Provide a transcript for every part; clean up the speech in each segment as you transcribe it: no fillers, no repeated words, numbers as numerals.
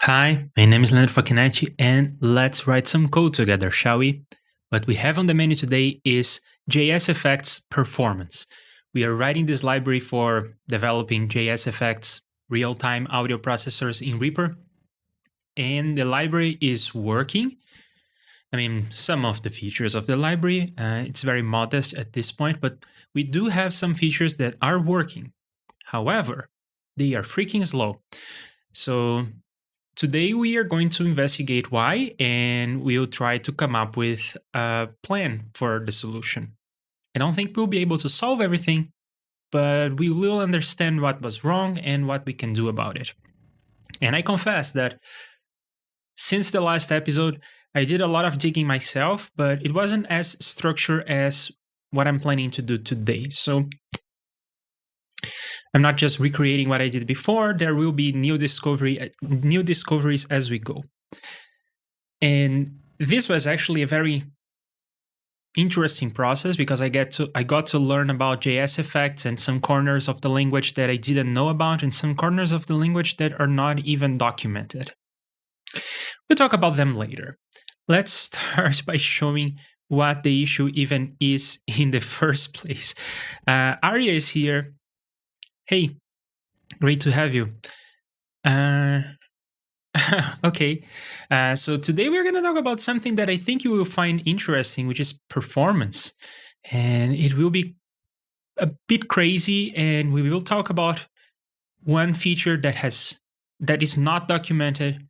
Hi, my name is Leonardo Facchinetti, and let's write some code together, shall we? What we have on the menu today is JSFX performance. We are writing this library for developing JSFX real-time audio processors in REAPER, and the library is working. I mean, some of the features of the library, it's very modest at this point, but we do have some features that are working. However, they are freaking slow. So today we are going to investigate why, and we'll try to come up with a plan for the solution. I don't think we'll be able to solve everything, but we will understand what was wrong and what we can do about it. And I confess that since the last episode, I did a lot of digging myself, but it wasn't as structured as what I'm planning to do today. So I'm not just recreating what I did before. There will be new discoveries as we go. And this was actually a very interesting process because I got to learn about JSFX and some corners of the language that I didn't know about, and some corners of the language that are not even documented. We'll talk about them later. Let's start by showing what the issue even is in the first place. Arya is here. Hey, great to have you. Okay, so today we're going to talk about something that I think you will find interesting, which is performance. And it will be a bit crazy, and we will talk about one feature that is not documented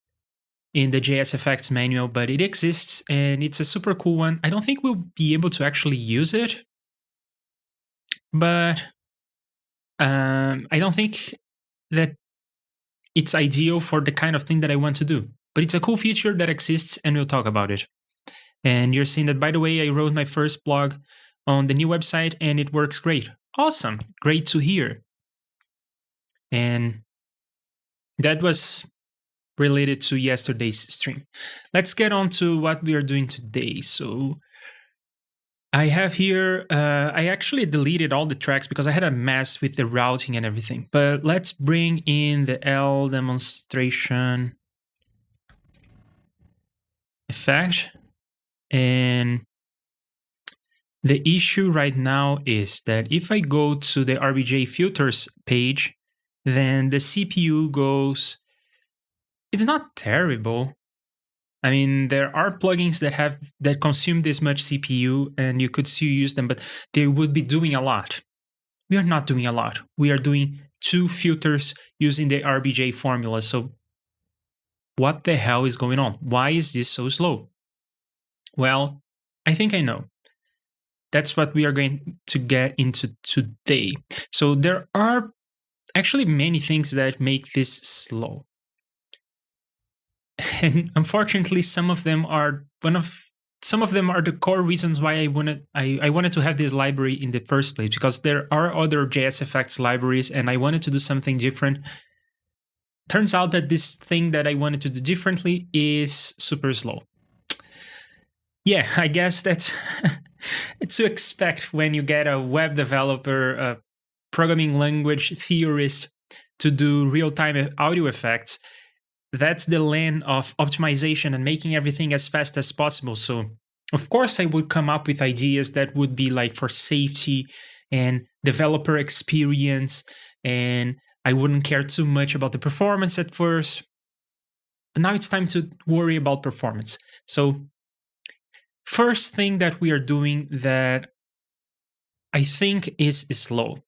in the JSFX manual, but it exists, and it's a super cool one. I don't think we'll be able to actually use it, but I don't think that it's ideal for the kind of thing that I want to do. But it's a cool feature that exists, and we'll talk about it. And you're seeing that, by the way, I wrote my first blog on the new website, and it works great. Awesome. Great to hear. And that was related to yesterday's stream. Let's get on to what we are doing today. So I have here, I actually deleted all the tracks because I had a mess with the routing and everything. But let's bring in the L demonstration effect. And the issue right now is that if I go to the RBJ filters page, then the CPU goes, it's not terrible. I mean, there are plugins that consume this much CPU, and you could still use them, but they would be doing a lot. We are not doing a lot. We are doing 2 filters using the RBJ formula. So what the hell is going on? Why is this so slow? Well, I think I know. That's what we are going to get into today. So there are actually many things that make this slow. And unfortunately, some of them are the core reasons why I wanted to have this library in the first place, because there are other JSFX libraries and I wanted to do something different. Turns out that this thing that I wanted to do differently is super slow. Yeah, I guess that's to expect when you get a web developer, a programming language theorist to do real-time audio effects. That's the lane of optimization and making everything as fast as possible. So, of course, I would come up with ideas that would be like for safety and developer experience, and I wouldn't care too much about the performance at first. But now it's time to worry about performance. So, first thing that we are doing that I think is slow,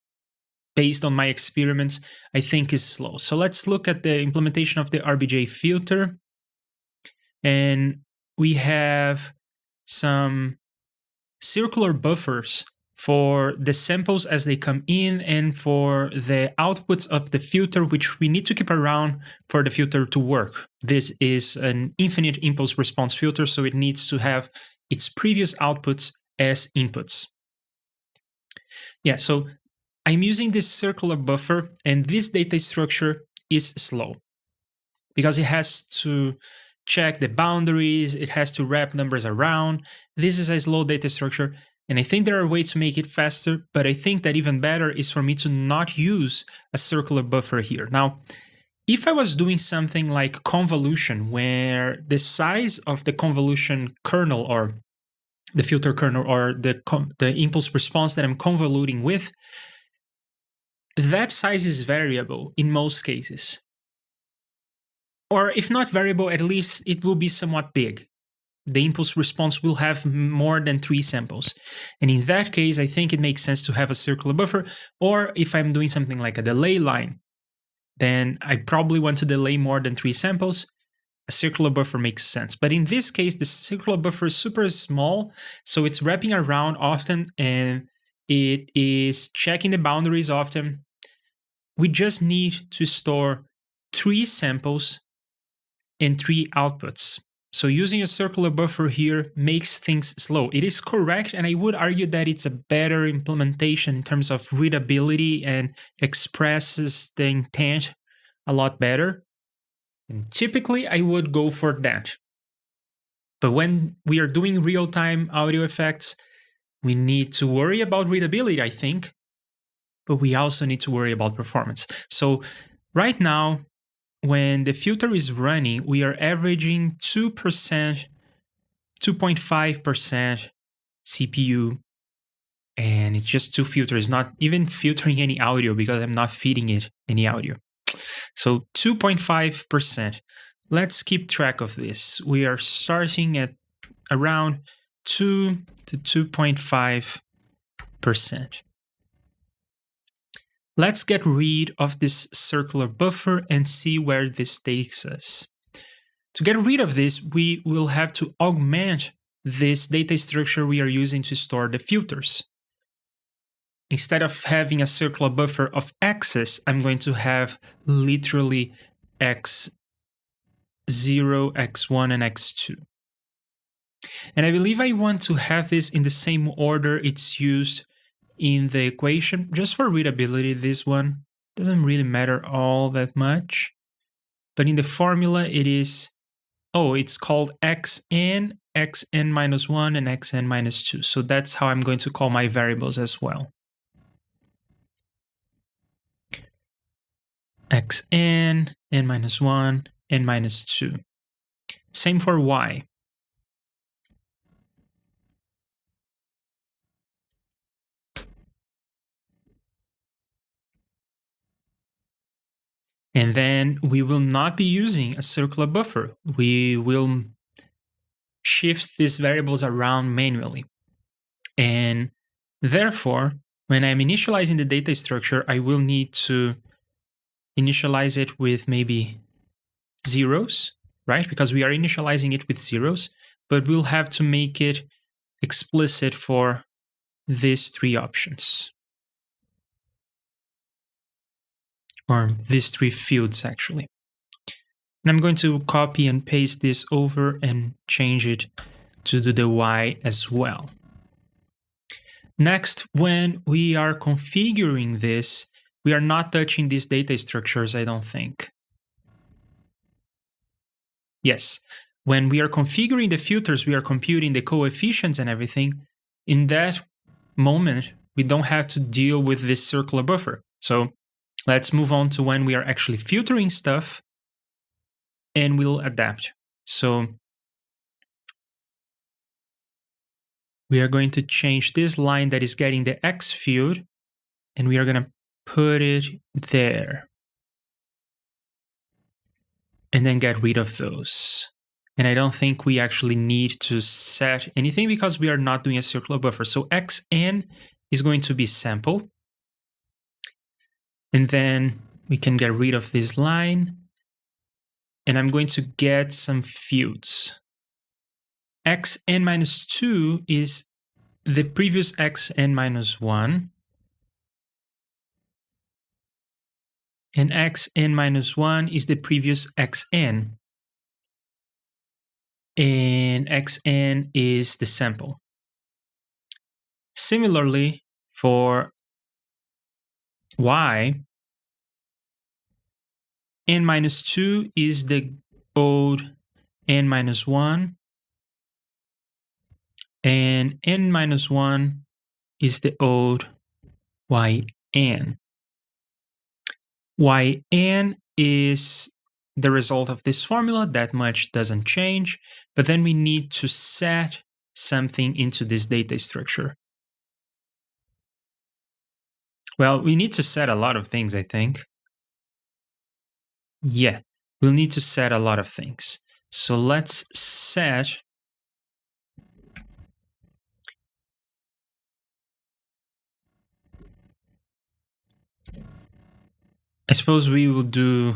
based on my experiments, I think is slow. So let's look at the implementation of the RBJ filter. And we have some circular buffers for the samples as they come in and for the outputs of the filter, which we need to keep around for the filter to work. This is an infinite impulse response filter, so it needs to have its previous outputs as inputs. Yeah, so I'm using this circular buffer, and this data structure is slow because it has to check the boundaries, it has to wrap numbers around. This is a slow data structure, and I think there are ways to make it faster, but I think that even better is for me to not use a circular buffer here. Now, If I was doing something like convolution, where the size of the convolution kernel or the filter kernel or the impulse response that I'm convoluting with, that size is variable in most cases. Or if not variable, at least it will be somewhat big. The impulse response will have more than 3 samples. And in that case, I think it makes sense to have a circular buffer. Or if I'm doing something like a delay line, then I probably want to delay more than 3 samples. A circular buffer makes sense. But in this case, the circular buffer is super small, so it's wrapping around often and it is checking the boundaries often. We just need to store 3 samples and 3 outputs. So using a circular buffer here makes things slow. It is correct, and I would argue that it's a better implementation in terms of readability and expresses the intent a lot better. And typically, I would go for that. But when we are doing real-time audio effects, we need to worry about readability, I think, but we also need to worry about performance. So right now, when the filter is running, we are averaging 2%, 2.5% CPU, and it's just 2 filters, not even filtering any audio because I'm not feeding it any audio. So 2.5%. Let's keep track of this. We are starting at around 2 to 2.5%. Let's get rid of this circular buffer and see where this takes us. To get rid of this, we will have to augment this data structure we are using to store the filters. Instead of having a circular buffer of x's, I'm going to have literally x0, x1, and x2. And I believe I want to have this in the same order it's used in the equation. Just for readability, this one doesn't really matter all that much. But in the formula, it is, it's called xn, xn minus 1, and xn minus 2. So that's how I'm going to call my variables as well. xn, n minus 1, n minus 2. Same for y. And then we will not be using a circular buffer. We will shift these variables around manually. And therefore, when I'm initializing the data structure, I will need to initialize it with maybe zeros, right? Because we are initializing it with zeros, but we'll have to make it explicit for these 3 options. Or these 3 fields, actually. And I'm going to copy and paste this over and change it to do the Y as well. Next, when we are configuring this, we are not touching these data structures, I don't think. Yes, when we are configuring the filters, we are computing the coefficients and everything. In that moment, we don't have to deal with this circular buffer. So let's move on to when we are actually filtering stuff, and we'll adapt. So we are going to change this line that is getting the X field, and we are going to put it there. And then get rid of those. And I don't think we actually need to set anything because we are not doing a circular buffer. So xn is going to be sample. And then we can get rid of this line. And I'm going to get some fields. xn minus 2 is the previous xn minus 1. And xn minus 1 is the previous xn. And xn is the sample. Similarly, for y, n minus 2 is the old n minus 1. And n minus 1 is the old yn. Yn is the result of this formula. That much doesn't change. But then we need to set something into this data structure. Well, we need to set a lot of things, I think. Yeah, we'll need to set a lot of things. So let's set. I suppose we will do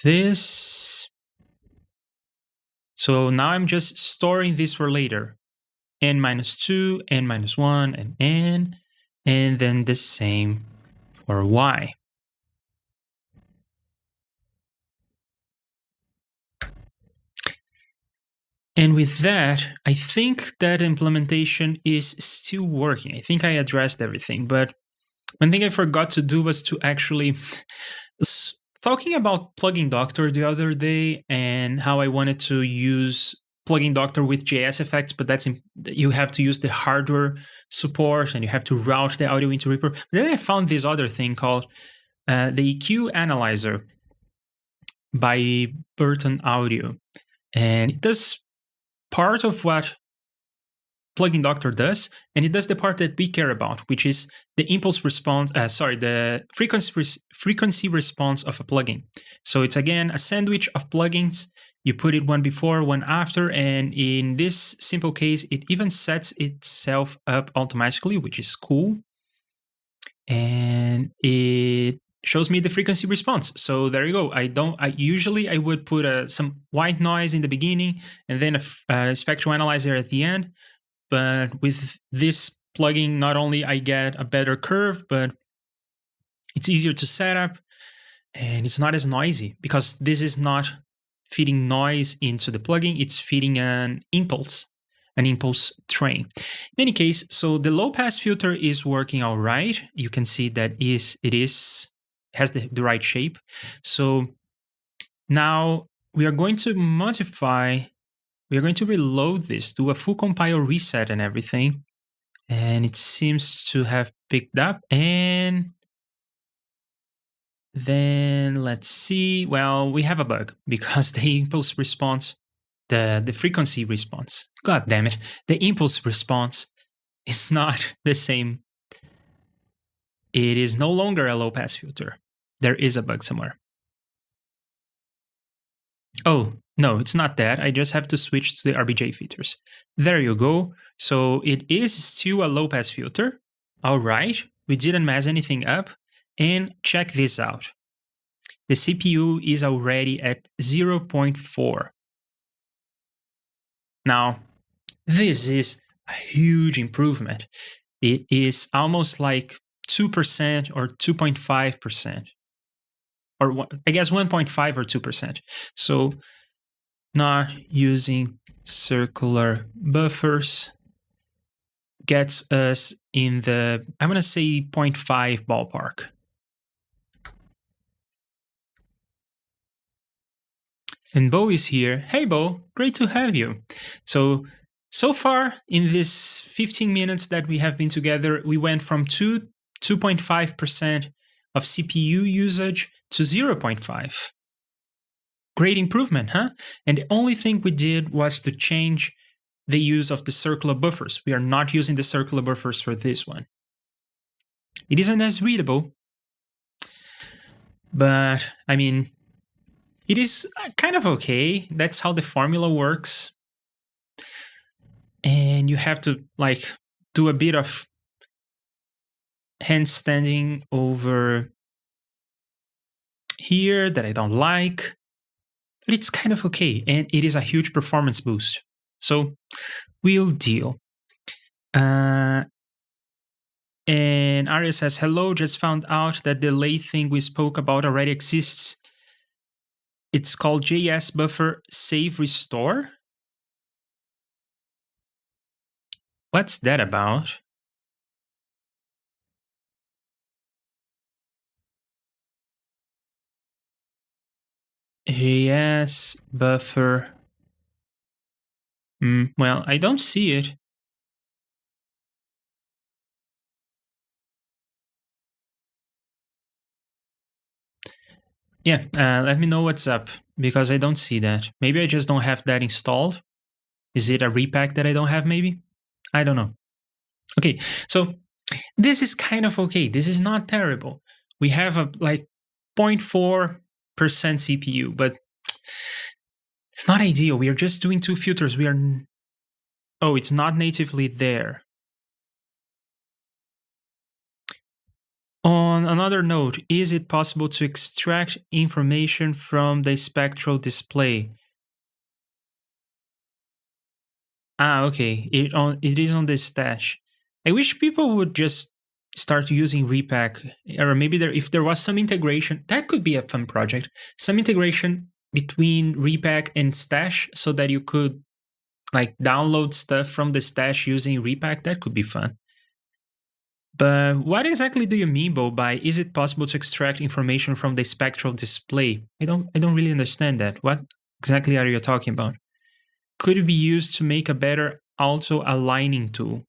this. So now I'm just storing this for later. N minus 2, n minus 1, and n. And then the same for y. And with that, I think that implementation is still working. I think I addressed everything. But one thing I forgot to do was to actually talking about plugin doctor the other day and how I wanted to use plugin doctor with JSFX, but you have to use the hardware support and you have to route the audio into REAPER. But then I found this other thing called the EQ analyzer by Burton Audio, and it does part of what plugin doctor does, and it does the part that we care about, which is the impulse response, the frequency response of a plugin. So it's again a sandwich of plugins. You put it one before, one after, and in this simple case, it even sets itself up automatically, which is cool. And it shows me the frequency response. So there you go. I usually would put some white noise in the beginning and then a spectral analyzer at the end. But with this plugin, not only I get a better curve, but it's easier to set up and it's not as noisy because this is not feeding noise into the plugin. It's feeding an impulse train. In any case, so the low pass filter is working all right. You can see that it has the right shape. So now we are going to modify. We are going to reload this, do a full compile reset and everything. And it seems to have picked up. And then let's see. Well, we have a bug because the impulse response, the frequency response, god damn it, the impulse response is not the same. It is no longer a low pass filter. There is a bug somewhere. Oh, no, it's not that. I just have to switch to the RBJ filters. There you go. So it is still a low pass filter. All right, we didn't mess anything up. And check this out. The CPU is already at 0.4. Now, this is a huge improvement. It is almost like 2% or 2.5%. Or I guess 1.5 or 2%. So not using circular buffers gets us in the, I'm going to say 0.5 ballpark. And Bo is here. Hey, Bo, great to have you. So far in this 15 minutes that we have been together, we went from 2.5% of CPU usage to 0.5. Great improvement, huh? And the only thing we did was to change the use of the circular buffers. We are not using the circular buffers for this one. It isn't as readable, but I mean, it is kind of okay. That's how the formula works. And you have to like do a bit of handstanding over here that I don't like, but it's kind of okay. And it is a huge performance boost. So we'll deal. And Arya says, hello, just found out that the delay thing we spoke about already exists. It's called JS buffer save restore. What's that about? JS buffer. Well, I don't see it. Yeah, let me know what's up because I don't see that. Maybe I just don't have that installed. Is it a repack that I don't have maybe? I don't know. Okay, so this is kind of okay. This is not terrible. We have a like 0.4% CPU, but it's not ideal. We are just doing two filters. Oh, it's not natively there. On another note, is it possible to extract information from the spectral display? Okay. It is on the stash. I wish people would just start using repack, or maybe if there was some integration, that could be a fun project. Some integration between repack and stash, so that you could like download stuff from the stash using repack. That could be fun. But what exactly do you mean, Bo, by is it possible to extract information from the spectral display? I don't really understand that. What exactly are you talking about? Could it be used to make a better auto aligning tool?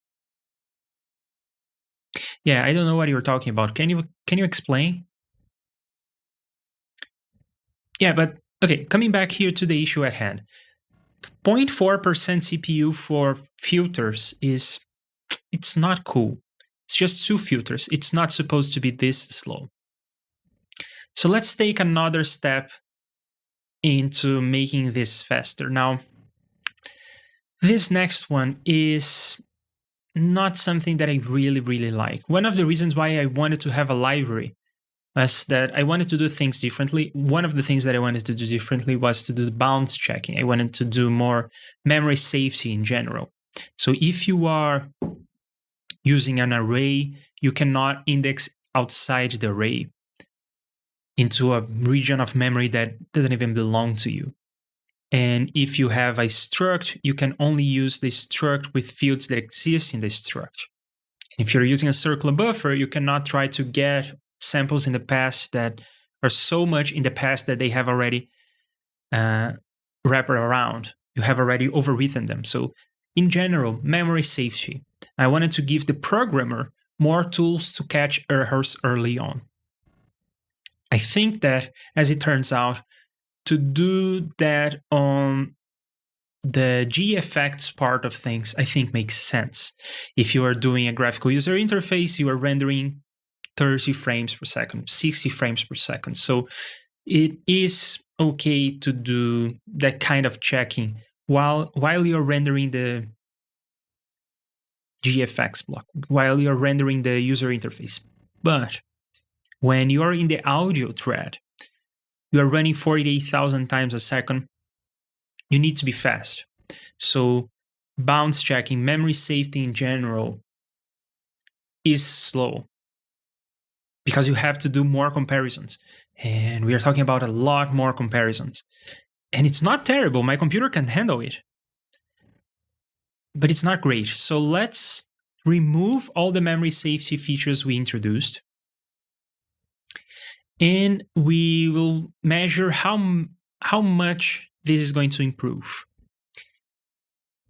Yeah, I don't know what you're talking about. Can you explain? Yeah, but okay, coming back here to the issue at hand. 0.4% CPU for filters it's not cool. It's just two filters. It's not supposed to be this slow. So let's take another step into making this faster. Now, this next one is not something that I really like. One of the reasons why I wanted to have a library was that I wanted to do things differently. One of the things that I wanted to do differently was to do the bounds checking. I wanted to do more memory safety in general. So if you are using an array, you cannot index outside the array into a region of memory that doesn't even belong to you. And if you have a struct, you can only use the struct with fields that exist in the struct. If you're using a circular buffer, you cannot try to get samples in the past that are so much in the past that they have already wrapped around. You have already overwritten them. So in general, memory safety. I wanted to give the programmer more tools to catch errors early on. I think that, as it turns out, to do that on the GFX part of things, I think makes sense. If you are doing a graphical user interface, you are rendering 30 frames per second, 60 frames per second. So it is okay to do that kind of checking while you're rendering the GFX block, while you're rendering the user interface. But when you're in the audio thread, you are running 48,000 times a second, you need to be fast. So bounds checking, memory safety in general is slow because you have to do more comparisons. And we are talking about a lot more comparisons. And it's not terrible. My computer can handle it. But it's not great. So let's remove all the memory safety features we introduced. And we will measure how much this is going to improve.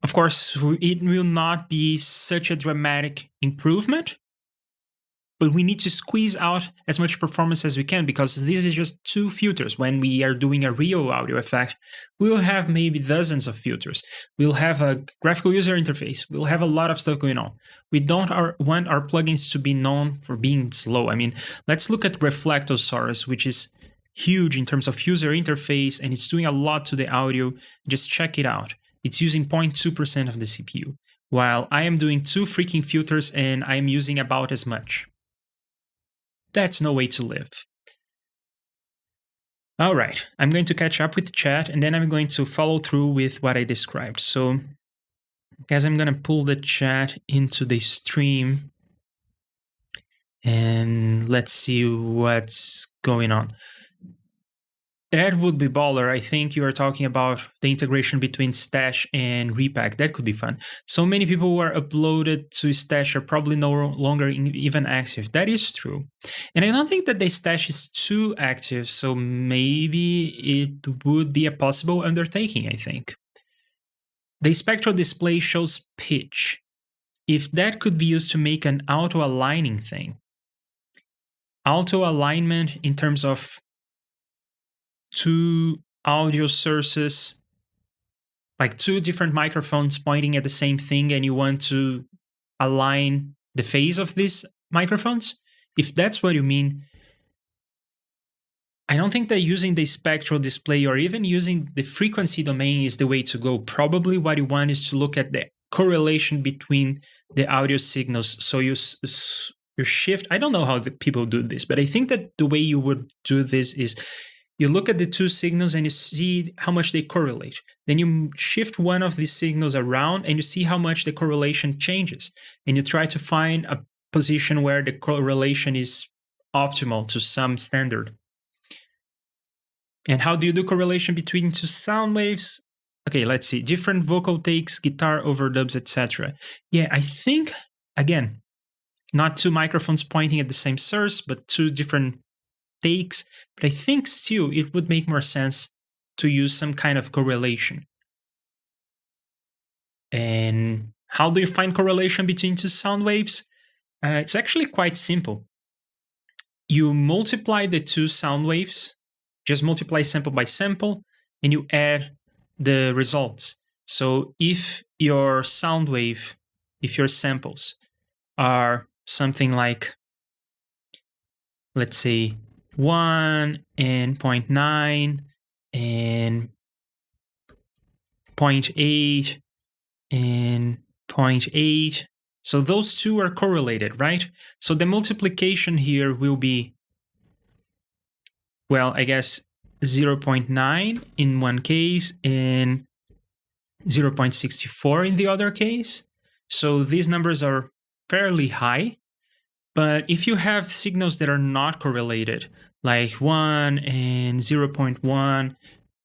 Of course, it will not be such a dramatic improvement, but we need to squeeze out as much performance as we can because this is just two filters. When we are doing a real audio effect, we will have maybe dozens of filters. We'll have a graphical user interface. We'll have a lot of stuff going on. We don't want our plugins to be known for being slow. I mean, let's look at Reflectosaurus, which is huge in terms of user interface, and it's doing a lot to the audio. Just check it out. It's using 0.2% of the CPU, while I am doing two freaking filters and I'm using about as much. That's no way to live. All right, I'm going to catch up with chat and then I'm going to follow through with what I described. So, guys, I'm going to pull the chat into the stream and let's see what's going on. That would be baller. I think you are talking about the integration between Stash and Repack. That could be fun. So many people who are uploaded to Stash are probably no longer even active. That is true. And I don't think that the Stash is too active, so maybe it would be a possible undertaking, I think. The spectral display shows pitch. If that could be used to make an auto-aligning thing. Auto-alignment in terms of two audio sources, like two different microphones pointing at the same thing, and you want to align the phase of these microphones, if that's what you mean, I don't think that using the spectral display or even using the frequency domain is the way to go. Probably what you want is to look at the correlation between the audio signals. So you shift, I don't know how the people do this, but I think that the way you would do this is you look at the two signals and you see how much they correlate. Then you shift one of these signals around and you see how much the correlation changes. And you try to find a position where the correlation is optimal to some standard. And how do you do correlation between two sound waves? Okay, let's see. Different vocal takes, guitar overdubs, etc. Yeah, I think, again, not two microphones pointing at the same source, but two different takes. But I think still it would make more sense to use some kind of correlation. And how do you find correlation between two sound waves? It's actually quite simple. You multiply the two sound waves, just multiply sample by sample, and you add the results. So if your sound wave, if your samples are something like, let's say, 1 and 0.9 and 0.8 and 0.8, so those two are correlated, right? So the multiplication here will be, well, I guess 0.9 in one case and 0.64 in the other case. So these numbers are fairly high. But if you have signals that are not correlated, like 1 and 0.1,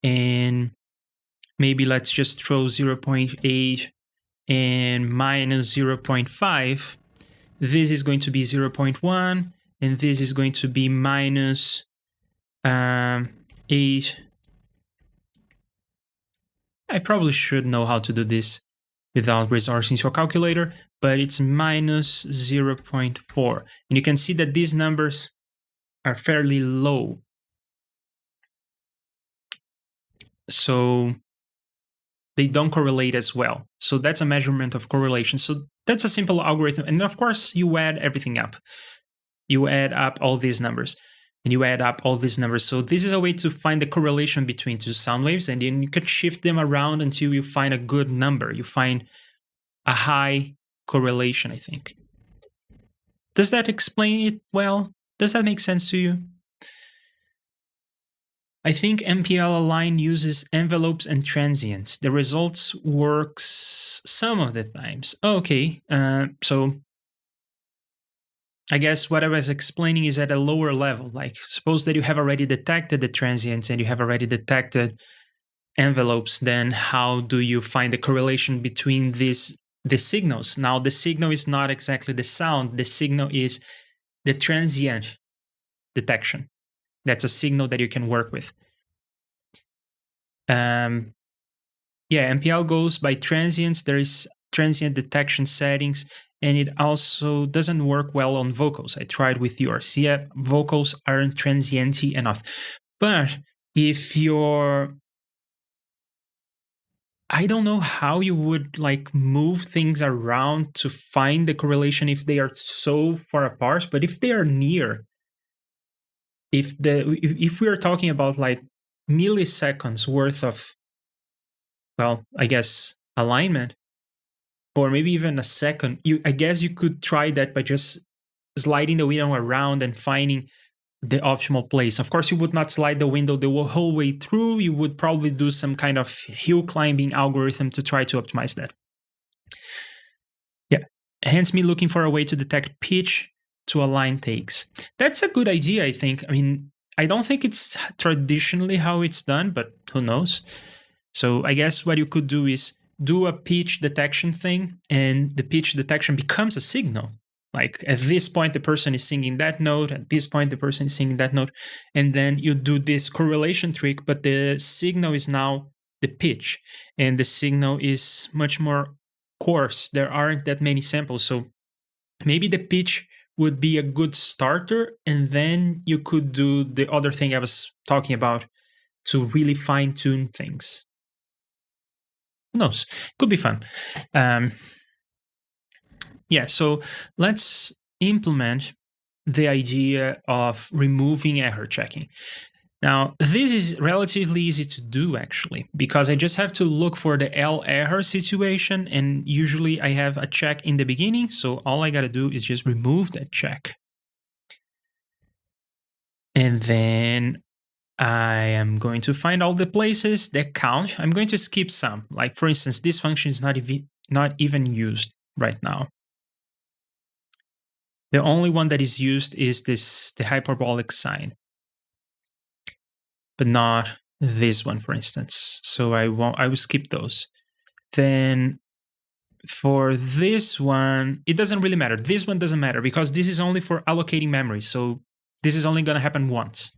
and maybe let's just throw 0.8 and minus 0.5, this is going to be 0.1, and this is going to be minus 8. I probably should know how to do this without resorting to a calculator, but it's minus 0.4. And you can see that these numbers are fairly low. So they don't correlate as well. So that's a measurement of correlation. So that's a simple algorithm. And of course, you add everything up. You add up all these numbers. And you add up all these numbers. So this is a way to find the correlation between two sound waves, and then you can shift them around until you find a good number. You find a high correlation, I think. Does that explain it well? Does that make sense to you? I think MPL Align uses envelopes and transients. The results works some of the times. Okay, so I guess what I was explaining is at a lower level. Like, suppose that you have already detected the transients and you have already detected envelopes, then how do you find the correlation between the signals? Now, the signal is not exactly the sound. The signal is the transient detection. That's a signal that you can work with. Yeah, MPL goes by transients. There is transient detection settings, and it also doesn't work well on vocals. I tried with yours. Yeah, vocals aren't transient enough. But if you're, I don't know how you would like move things around to find the correlation if they are so far apart, but if they are near, if we are talking about like milliseconds worth of, well, I guess alignment, or maybe even a second, I guess you could try that by just sliding the window around and finding the optimal place. Of course, you would not slide the window the whole way through. You would probably do some kind of hill climbing algorithm to try to optimize that. Yeah, hence me looking for a way to detect pitch to align takes. That's a good idea, I think. I mean, I don't think it's traditionally how it's done, but who knows? So I guess what you could do is do a pitch detection thing, and the pitch detection becomes a signal. Like at this point, the person is singing that note. At this point, the person is singing that note. And then you do this correlation trick, but the signal is now the pitch. And the signal is much more coarse. There aren't that many samples. So maybe the pitch would be a good starter. And then you could do the other thing I was talking about, to really fine tune things. Who knows? Could be fun. Yeah, so let's implement the idea of removing error checking. Now, this is relatively easy to do actually, because I just have to look for the L error situation, and usually I have a check in the beginning, so all I gotta do is just remove that check. And then I am going to find all the places that count. I'm going to skip some. Like for instance, this function is not even used right now. The only one that is used is the hyperbolic sign, but not this one, for instance. So I will skip those. Then for this one, it doesn't really matter. This one doesn't matter because this is only for allocating memory. So this is only going to happen once.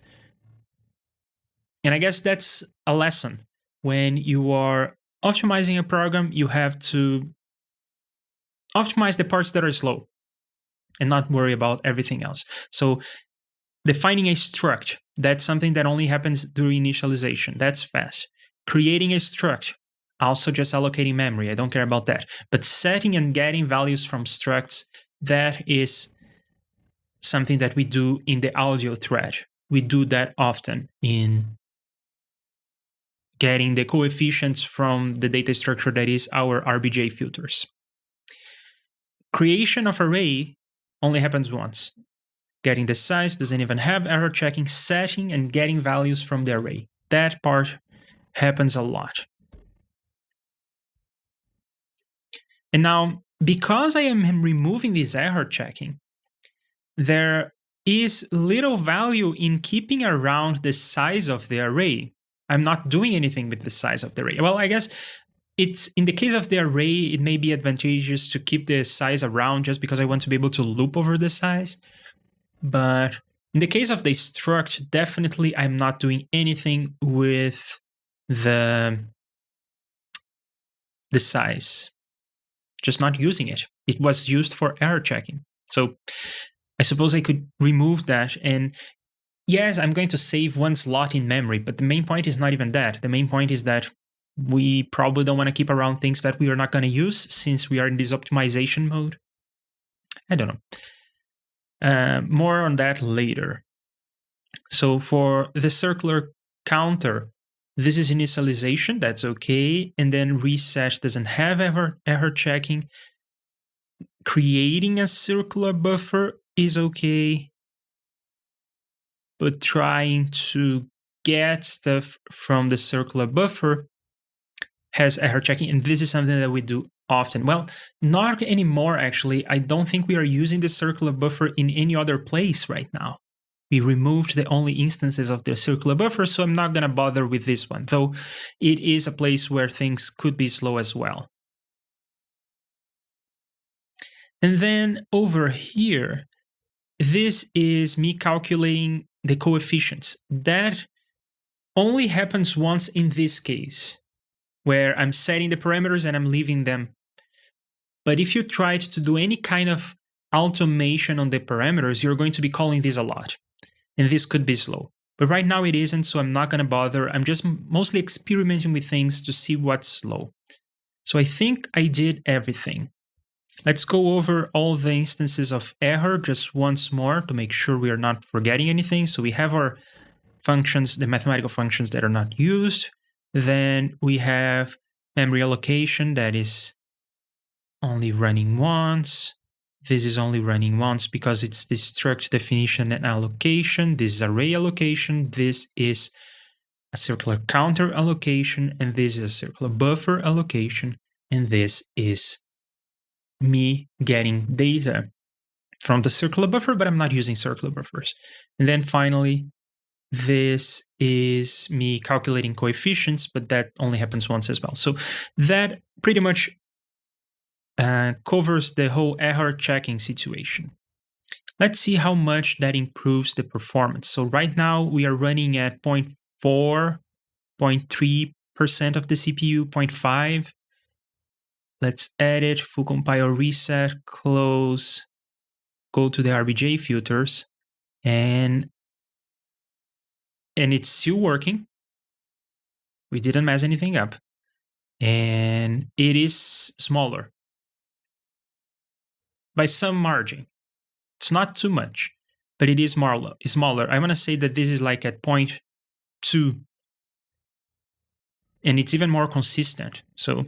And I guess that's a lesson. When you are optimizing a program, you have to optimize the parts that are slow and not worry about everything else. So defining a struct, that's something that only happens during initialization. That's fast. Creating a struct, also just allocating memory. I don't care about that. But setting and getting values from structs, that is something that we do in the audio thread. We do that often in getting the coefficients from the data structure that is our RBJ filters. Creation of array only happens once. Getting the size doesn't even have error checking. Setting and getting values from the array, that part happens a lot. And now, because I am removing this error checking, there is little value in keeping around the size of the array. I'm not doing anything with the size of the array. Well, I guess it's in the case of the array, it may be advantageous to keep the size around just because I want to be able to loop over the size. But in the case of the struct, definitely I'm not doing anything with the size. Just not using it. It was used for error checking. So I suppose I could remove that. And yes, I'm going to save one slot in memory, but the main point is not even that. The main point is that we probably don't want to keep around things that we are not going to use since we are in this optimization mode. I don't know. More on that later. So for the circular counter, this is initialization, that's okay. And then reset doesn't have error checking. Creating a circular buffer is okay. But trying to get stuff from the circular buffer has error checking. And this is something that we do often. Well, not anymore, actually. I don't think we are using the circular buffer in any other place right now. We removed the only instances of the circular buffer, so I'm not going to bother with this one, though it is a place where things could be slow as well. And then over here, this is me calculating the coefficients. That only happens once in this case, where I'm setting the parameters and I'm leaving them. But if you tried to do any kind of automation on the parameters, you're going to be calling this a lot. And this could be slow. But right now it isn't, so I'm not going to bother. I'm just mostly experimenting with things to see what's slow. So I think I did everything. Let's go over all the instances of error just once more to make sure we are not forgetting anything. So we have our functions, the mathematical functions that are not used. Then we have memory allocation that is only running once. This is only running once because it's the struct definition and allocation. This is array allocation. This is a circular counter allocation. And this is a circular buffer allocation. And this is me getting data from the circular buffer, but I'm not using circular buffers. And then finally, this is me calculating coefficients, but that only happens once as well. So that pretty much covers the whole error checking situation. Let's see how much that improves the performance. So right now we are running at 0.4, 0.3% of the CPU, 0.5. Let's edit, full compile reset, close, go to the RBJ filters, and it's still working. We didn't mess anything up. And it is smaller by some margin. It's not too much, but it is smaller. I want to say that this is like at 0.2, and it's even more consistent. So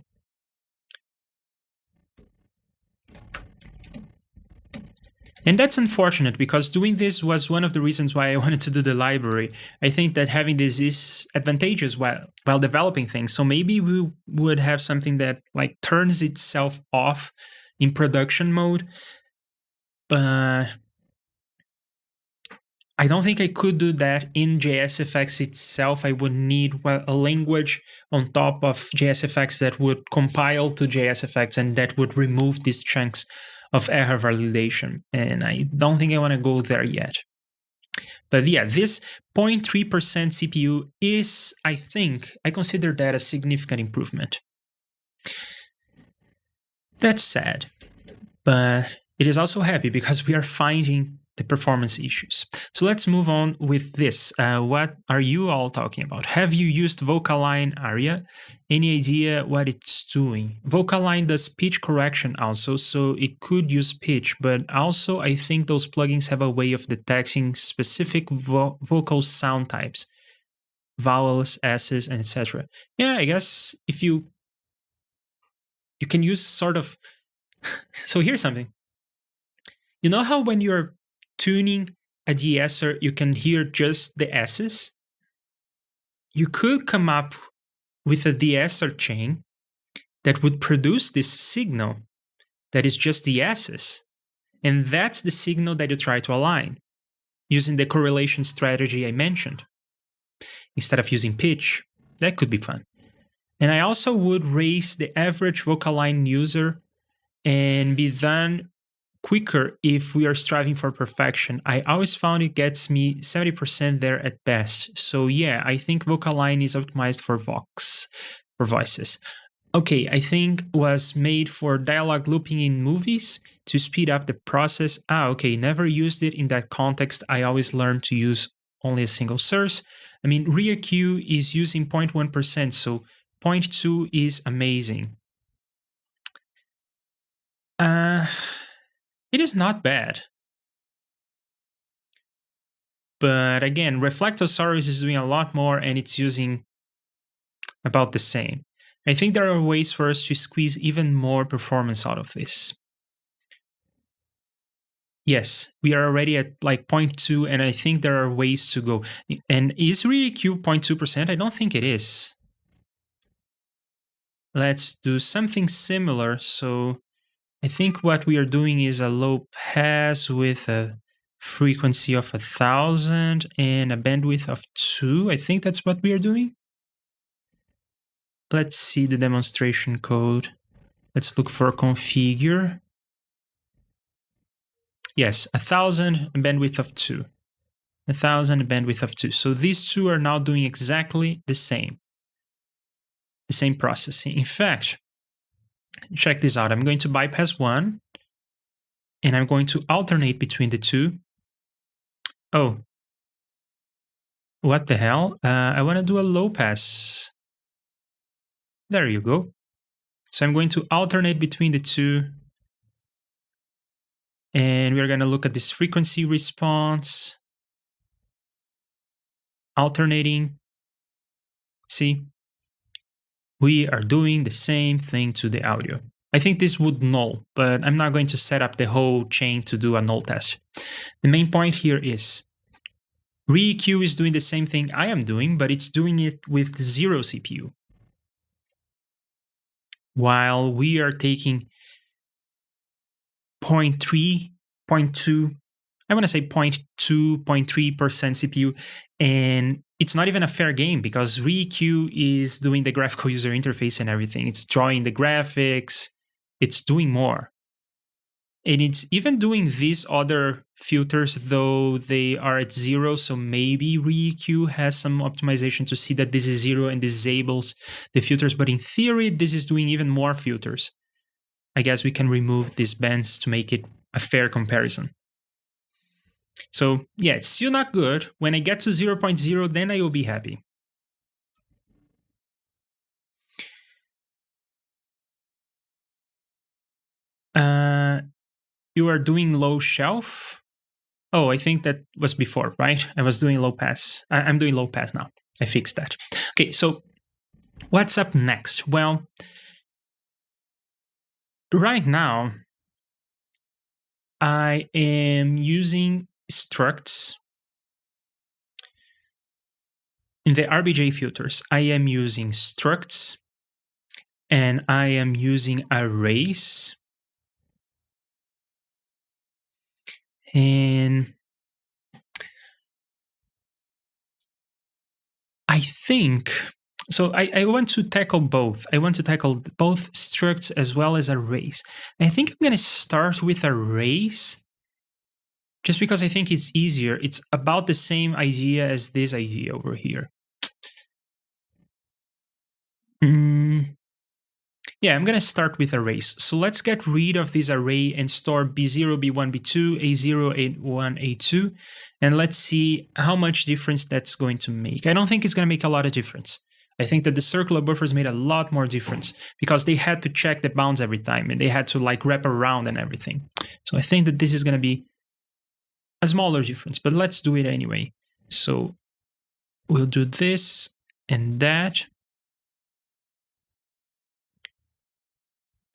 and that's unfortunate because doing this was one of the reasons why I wanted to do the library. I think that having this is advantageous while developing things. So maybe we would have something that like turns itself off in production mode. But I don't think I could do that in JSFX itself. I would need a language on top of JSFX that would compile to JSFX and that would remove these chunks of error validation. And I don't think I want to go there yet. But yeah, this 0.3% CPU is, I consider that a significant improvement. That's sad, but it is also happy because we are finding the performance issues. So let's move on with this. What are you all talking about? Have you used Vocaline Aria? Any idea what it's doing? Vocaline does pitch correction also, so it could use pitch, but also I think those plugins have a way of detecting specific vocal sound types, vowels, S's, and etc. Yeah, I guess if you can use sort of... So here's something. You know how when you're tuning a de-esser, you can hear just the S's? You could come up with a de-esser chain that would produce this signal that is just the S's. And that's the signal that you try to align using the correlation strategy I mentioned. Instead of using pitch, that could be fun. And I also would raise the average Vocaline user and be done quicker if we are striving for perfection. I always found it gets me 70% there at best. So yeah, I think Vocaline is optimized for voices. Okay, I think was made for dialogue looping in movies to speed up the process. Okay, never used it in that context. I always learned to use only a single source. I mean, REAQ is using 0.1%, so 0.2 is amazing. It is not bad. But again, Reflectosaurus is doing a lot more and it's using about the same. I think there are ways for us to squeeze even more performance out of this. Yes, we are already at like 0.2 and I think there are ways to go. And is REAQ 0.2%? I don't think it is. Let's do something similar. So I think what we are doing is a low pass with a frequency of 1000 and a bandwidth of 2. I think that's what we are doing. Let's see the demonstration code. Let's look for configure. Yes, 1000 and bandwidth of 2. 1000 and bandwidth of 2. So these two are now doing exactly the same processing. In fact, check this out. I'm going to bypass one and I'm going to alternate between the two. Oh, what the hell? I want to do a low pass. There you go. So I'm going to alternate between the two. And we're going to look at this frequency response. Alternating. See, we are doing the same thing to the audio. I think this would null, but I'm not going to set up the whole chain to do a null test. The main point here is REAQ is doing the same thing I am doing, but it's doing it with 0 CPU. While we are taking 0.3, 0.2, I want to say 0.2, 0.3% CPU, and it's not even a fair game because REAQ is doing the graphical user interface and everything. It's drawing the graphics, it's doing more. And it's even doing these other filters, though they are at 0. So maybe REAQ has some optimization to see that this is 0 and disables the filters. But in theory, this is doing even more filters. I guess we can remove these bands to make it a fair comparison. So yeah, it's still not good. When I get to 0.0, then I will be happy. you are doing low shelf. Oh, I think that was before, right? I was doing low pass. I'm doing low pass now. I fixed that. Okay, so what's up next? Well, right now, I am using structs in the RBJ filters. I am using structs and I am using arrays. And I think, so I want to tackle both. I want to tackle both structs as well as arrays. I think I'm going to start with arrays just because I think it's easier. It's about the same idea as this idea over here. Yeah, I'm going to start with arrays. So let's get rid of this array and store B0, B1, B2, A0, A1, A2. And let's see how much difference that's going to make. I don't think it's going to make a lot of difference. I think that the circular buffers made a lot more difference because they had to check the bounds every time and they had to like wrap around and everything. So I think that this is going to be a smaller difference, but let's do it anyway. So we'll do this and that.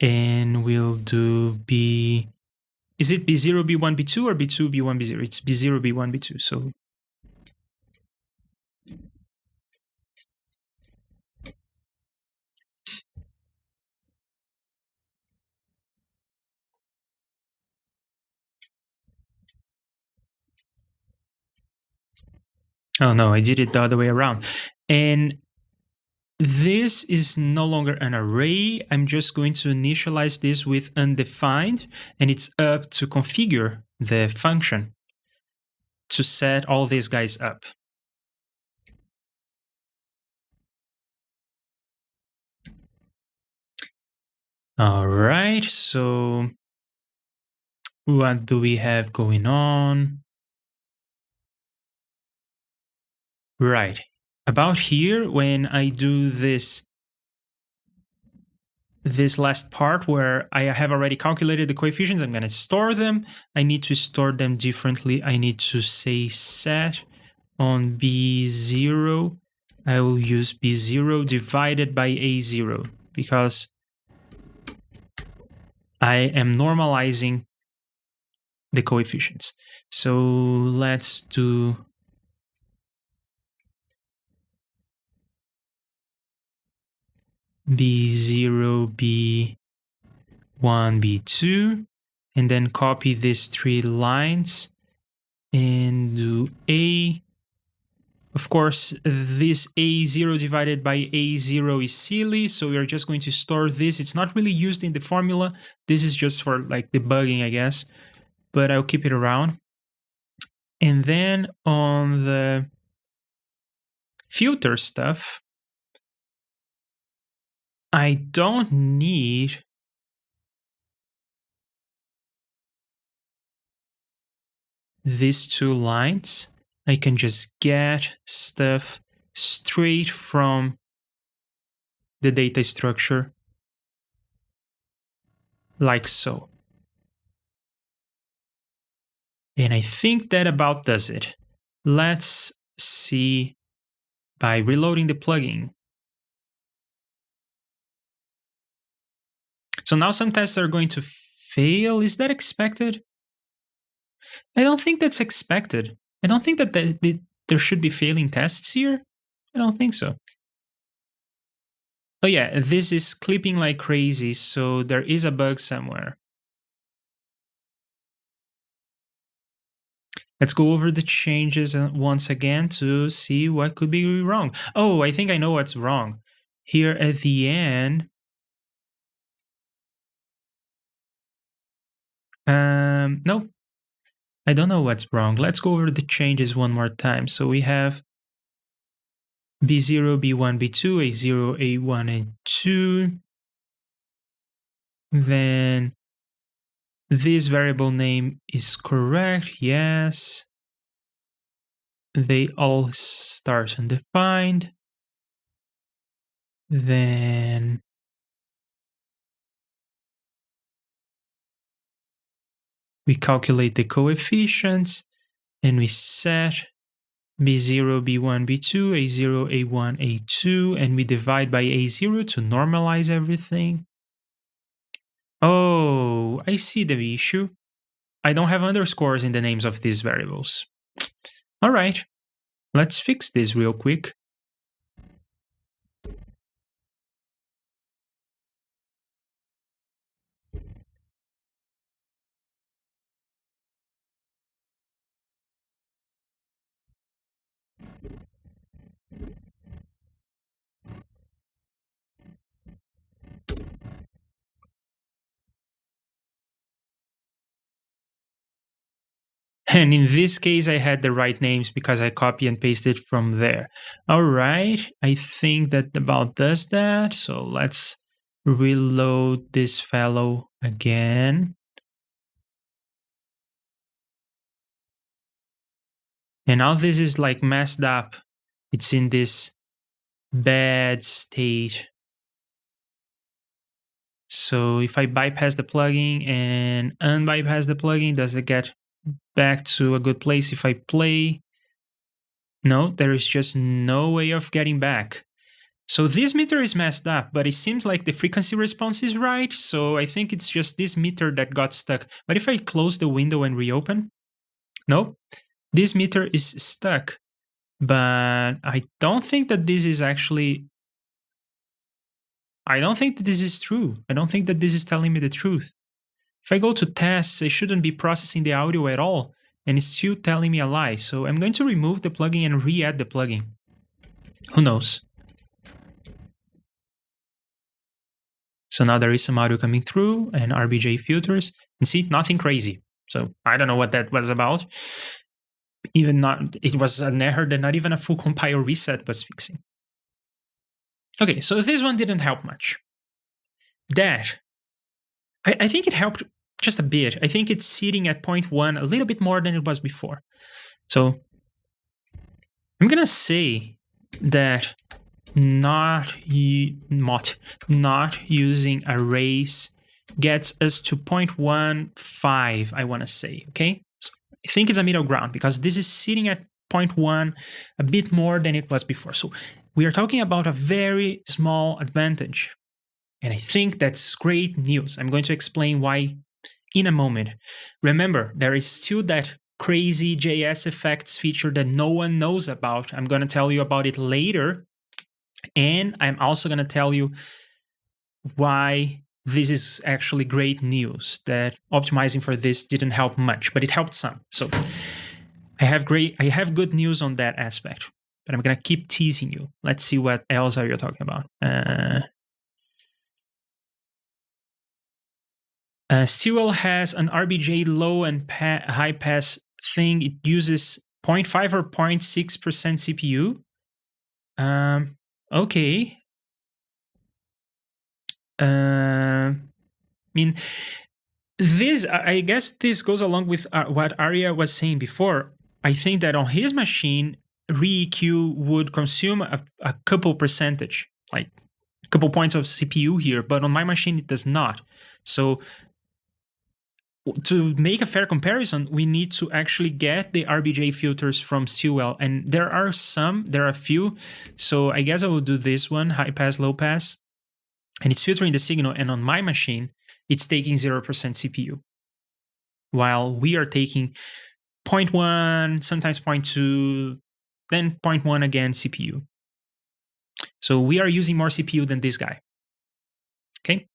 And we'll do B. Is it B0, B1, B2 or B2, B1, B0? It's B0, B1, B2. So oh no, I did it the other way around. And this is no longer an array. I'm just going to initialize this with undefined, and it's up to configure the function to set all these guys up. All right, so what do we have going on? Right. About here, when I do this last part where I have already calculated the coefficients, I'm going to store them. I need to store them differently. I need to say set on B0. I will use B0 divided by A0 because I am normalizing the coefficients. So let's do B0, B1, B2, and then copy these 3 lines and do A. Of course, this A0 divided by A0 is silly, so we are just going to store this. It's not really used in the formula. This is just for like debugging, I guess, but I'll keep it around. And then on the filter stuff, I don't need these 2 lines. I can just get stuff straight from the data structure like so. And I think that about does it. Let's see by reloading the plugin. So now some tests are going to fail. Is that expected? I don't think that's expected. I don't think that there should be failing tests here. I don't think so. Oh yeah, this is clipping like crazy, so there is a bug somewhere. Let's go over the changes once again to see what could be wrong. Oh, I think I know what's wrong. Here at the end, no, I don't know what's wrong. Let's go over the changes one more time. So we have B0, B1, B2, A0, A1, and 2. Then this variable name is correct, yes. They all start undefined. Then We calculate the coefficients and we set B0, B1, B2, A0, A1, A2, and we divide by A0 to normalize everything. Oh, I see the issue. I don't have underscores in the names of these variables. All right, let's fix this real quick. And in this case, I had the right names because I copy and pasted from there. All right, I think that about does that. So let's reload this fellow again. And now this is like messed up. It's in this bad state. So if I bypass the plugin and unbypass the plugin, does it get back to a good place if I play? No, there is just no way of getting back. So this meter is messed up, but it seems like the frequency response is right. So I think it's just this meter that got stuck. But if I close the window and reopen, no, this meter is stuck. But I don't think that this is actually, I don't think that this is true. I don't think that this is telling me the truth. If I go to tests, it shouldn't be processing the audio at all, and it's still telling me a lie. So I'm going to remove the plugin and re-add the plugin. Who knows? So now there is some audio coming through and RBJ filters. And see, nothing crazy. So I don't know what that was about. Even not, it was an error that not even a full compile reset was fixing. Okay, so this one didn't help much. That, I think it helped just a bit. I think it's sitting at 0.1 a little bit more than it was before. So I'm gonna say that not using arrays gets us to 0.15, I wanna say, okay? So I think it's a middle ground because this is sitting at 0.1 a bit more than it was before. So we are talking about a very small advantage. And I think that's great news. I'm going to explain why in a moment. Remember, there is still that crazy JSFX feature that no one knows about. I'm going to tell you about it later. And I'm also going to tell you why this is actually great news, that optimizing for this didn't help much, but it helped some. So I have good news on that aspect, but I'm going to keep teasing you. Let's see what else are you talking about. Sewell has an RBJ low and high pass thing. It uses 0.5 or 0.6% CPU. Okay. I mean, this, I guess this goes along with what Arya was saying before. I think that on his machine, ReEQ would consume a couple percentage, like a couple points of CPU here, but on my machine, it does not. So to make a fair comparison, we need to actually get the RBJ filters from Sewell. And there are a few. So I guess I will do this one, high pass, low pass. And it's filtering the signal. And on my machine, it's taking 0% CPU. While we are taking 0.1, sometimes 0.2, then 0.1 again CPU. So we are using more CPU than this guy. Okay.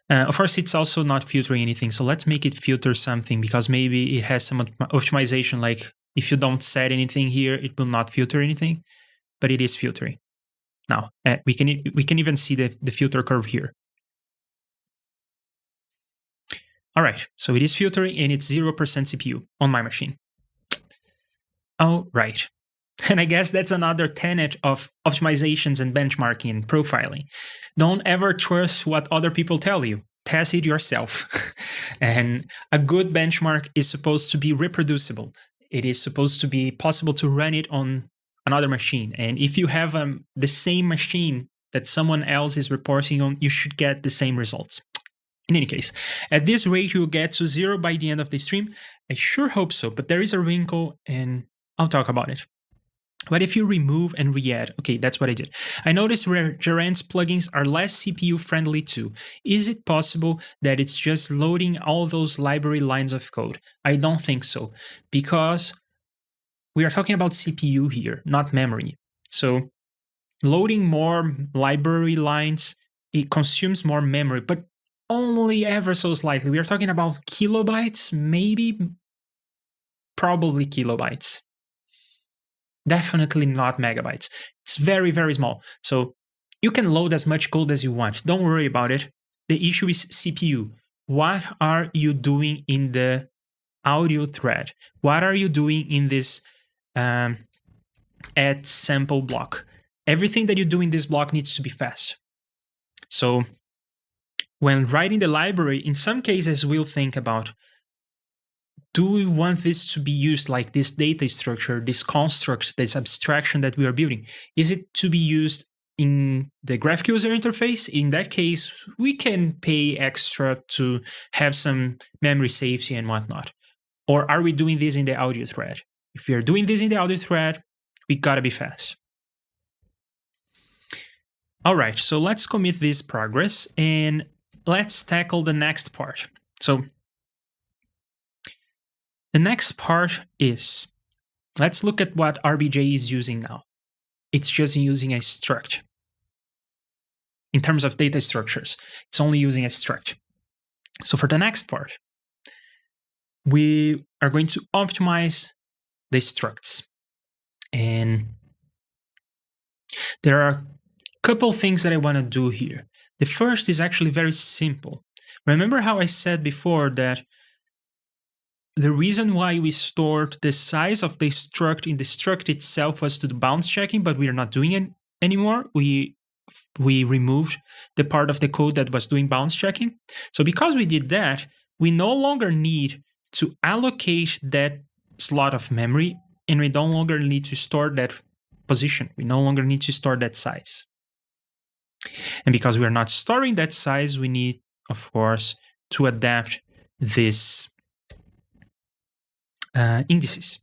Of course, it's also not filtering anything. So let's make it filter something, because maybe it has some optimization. Like if you don't set anything here, it will not filter anything, but it is filtering. Now we can even see the filter curve here. All right, so it is filtering and it's 0% CPU on my machine. All right. And I guess that's another tenet of optimizations and benchmarking and profiling. Don't ever trust what other people tell you. Test it yourself. And a good benchmark is supposed to be reproducible. It is supposed to be possible to run it on another machine. And if you have the same machine that someone else is reporting on, you should get the same results. In any case, at this rate, you'll get to 0 by the end of the stream. I sure hope so, but there is a wrinkle, and I'll talk about it. But if you remove and re-add, okay, that's what I did. I noticed where Gerent's plugins are less CPU friendly too. Is it possible that it's just loading all those library lines of code? I don't think so, because we are talking about CPU here, not memory. So loading more library lines, it consumes more memory, but only ever so slightly. We are talking about kilobytes, maybe, probably kilobytes. Definitely not megabytes. It's very, very small. So you can load as much code as you want. Don't worry about it. The issue is CPU. What are you doing in the audio thread? What are you doing in this add sample block? Everything that you do in this block needs to be fast. So when writing the library, in some cases, we'll think about, do we want this to be used like this data structure, this construct, this abstraction that we are building? Is it to be used in the graphic user interface? In that case, we can pay extra to have some memory safety and whatnot. Or are we doing this in the audio thread? If we are doing this in the audio thread, we gotta be fast. All right, so let's commit this progress and let's tackle the next part. So the next part is, let's look at what RBJ is using now. It's just using a struct. In terms of data structures, it's only using a struct. So for the next part, we are going to optimize the structs. And there are a couple things that I want to do here. The first is actually very simple. Remember how I said before that the reason why we stored the size of the struct in the struct itself was to do bounds checking, but we are not doing it anymore. We removed the part of the code that was doing bounds checking. So because we did that, we no longer need to allocate that slot of memory, and we no longer need to store that position. We no longer need to store that size. And because we are not storing that size, we need, of course, to adapt this indices.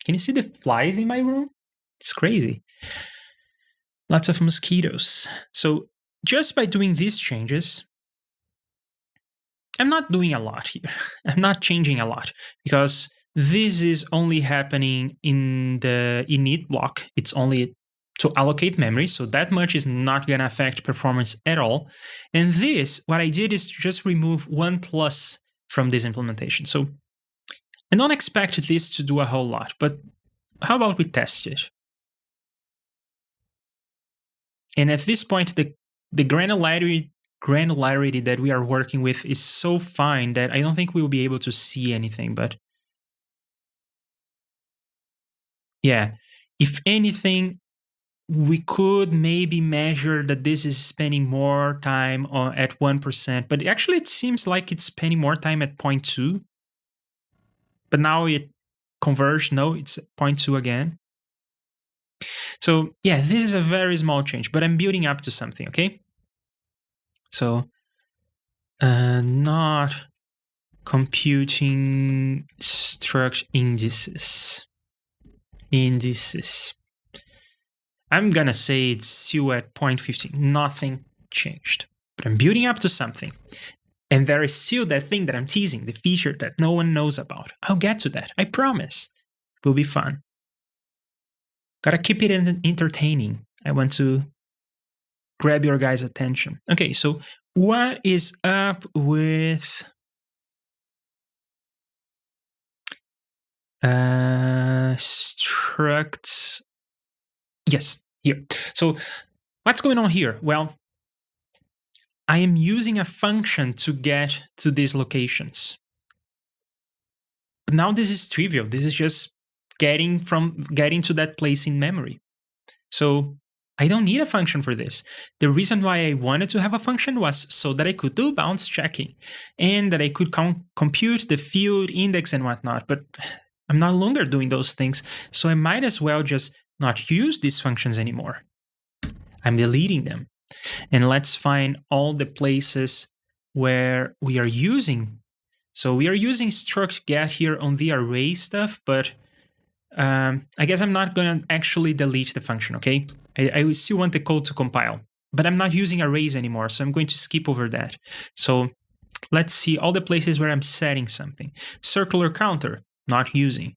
Can you see the flies in my room? It's crazy. Lots of mosquitoes. So just by doing these changes, I'm not doing a lot here. I'm not changing a lot because this is only happening in the init block. It's only to allocate memory, so that much is not going to affect performance at all. And this, what I did is just remove 1+ from this implementation. So I don't expect this to do a whole lot, but how about we test it? And at this point, the granularity that we are working with is so fine that I don't think we'll be able to see anything. But yeah, if anything, we could maybe measure that this is spending more time at 1%, but actually it seems like it's spending more time at 0.2. But now it converged. No, it's 0.2 again. So yeah, this is a very small change, but I'm building up to something, okay? So not computing struct indices. I'm gonna say it's still at 0.15. Nothing changed, but I'm building up to something. And there is still that thing that I'm teasing, the feature that no one knows about. I'll get to that, I promise. It will be fun. Gotta keep it entertaining. I want to grab your guys' attention. Okay, so what is up with structs? Yes, here. So what's going on here? Well, I am using a function to get to these locations. But now this is trivial. This is just getting to that place in memory. So I don't need a function for this. The reason why I wanted to have a function was so that I could do bounds checking and that I could compute the field index and whatnot. But I'm no longer doing those things. So I might as well just not use these functions anymore. I'm deleting them. And let's find all the places where we are using. So we are using struct get here on the array stuff, but I guess I'm not going to actually delete the function, okay? I still want the code to compile, but I'm not using arrays anymore, so I'm going to skip over that. So let's see all the places where I'm setting something. Circular counter, not using.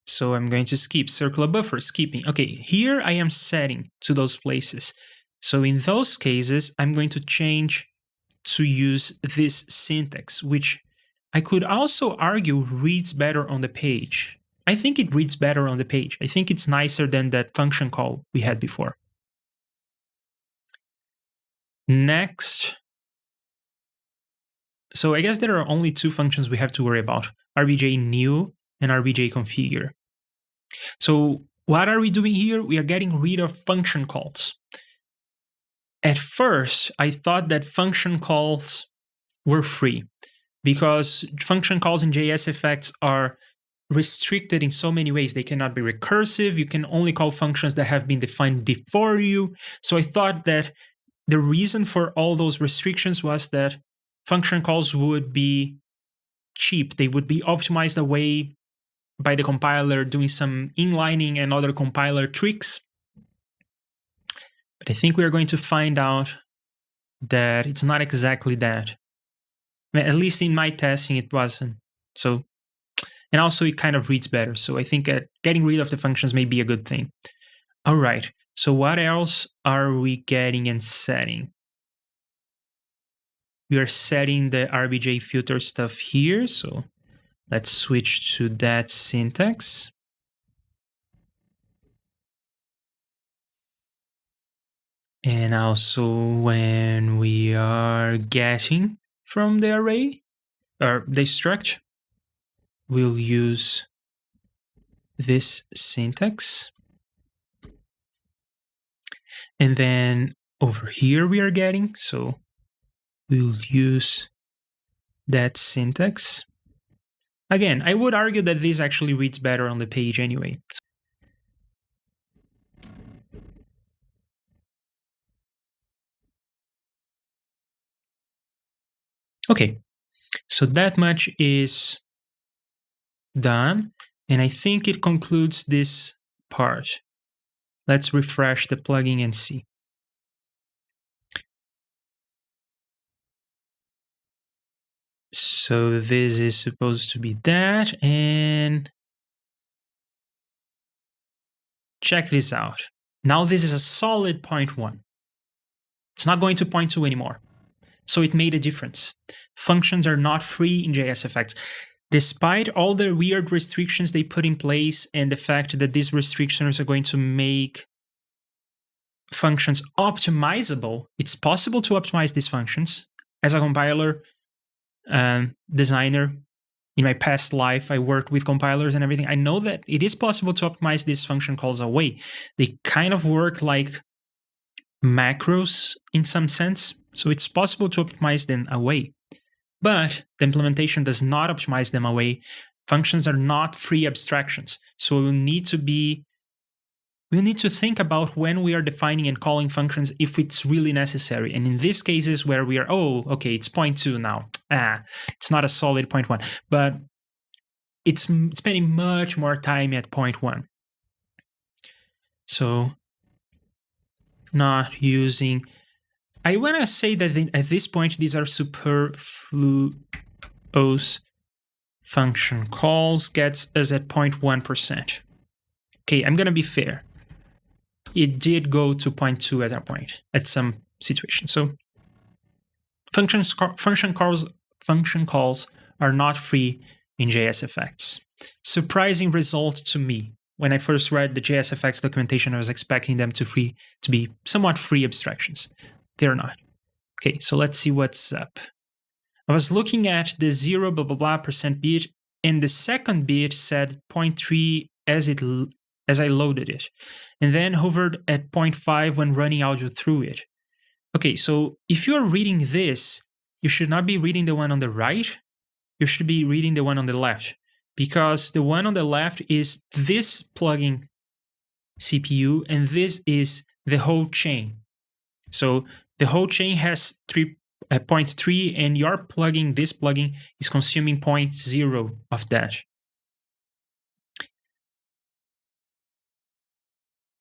So I'm going to skip. Circular buffer, skipping. Okay, here I am setting to those places. So in those cases, I'm going to change to use this syntax, which I could also argue reads better on the page. I think it reads better on the page. I think it's nicer than that function call we had before. Next. So I guess there are only two functions we have to worry about, rbj new and rbj configure. So what are we doing here? We are getting rid of function calls. At first, I thought that function calls were free because function calls in JSFX are restricted in so many ways. They cannot be recursive. You can only call functions that have been defined before you. So I thought that the reason for all those restrictions was that function calls would be cheap. They would be optimized away by the compiler doing some inlining and other compiler tricks. But I think we are going to find out that it's not exactly that. At least in my testing, it wasn't. So, and also it kind of reads better. So I think getting rid of the functions may be a good thing. All right. So what else are we getting and setting? We are setting the RBJ filter stuff here. So let's switch to that syntax. And also when we are getting from the array, or the struct, we'll use this syntax. And then over here we are getting, so we'll use that syntax. Again, I would argue that this actually reads better on the page anyway. Okay, so that much is done. And I think it concludes this part. Let's refresh the plugin and see. So this is supposed to be that, and check this out. Now this is a solid 0.1. It's not going to 0.2 anymore. So it made a difference. Functions are not free in JSFX. Despite all the weird restrictions they put in place and the fact that these restrictions are going to make functions optimizable, it's possible to optimize these functions. As a compiler designer, in my past life, I worked with compilers and everything. I know that it is possible to optimize these function calls away. They kind of work like macros in some sense. So it's possible to optimize them away. But the implementation does not optimize them away. Functions are not free abstractions. So we need to think about when we are defining and calling functions if it's really necessary. And in these cases where we are, oh, okay, it's 0.2 now. It's not a solid 0.1. But it's spending much more time at 0.1. So not using... I want to say that at this point, these are superfluous function calls, gets us at 0.1%. Okay, I'm going to be fair. It did go to 0.2 at that point, at some situation. So function calls are not free in JSFX. Surprising result to me. When I first read the JSFX documentation, I was expecting them to be somewhat free abstractions. They're not. Okay, so let's see what's up. I was looking at the 0 blah blah blah % bit, and the second bit said 0.3 as I loaded it, and then hovered at 0.5 when running audio through it. Okay, so if you are reading this, you should not be reading the one on the right. You should be reading the one on the left, because the one on the left is this plugin CPU, and this is the whole chain. So the whole chain has 0.3, and your plugin, this plugin, is consuming 0.0 of that.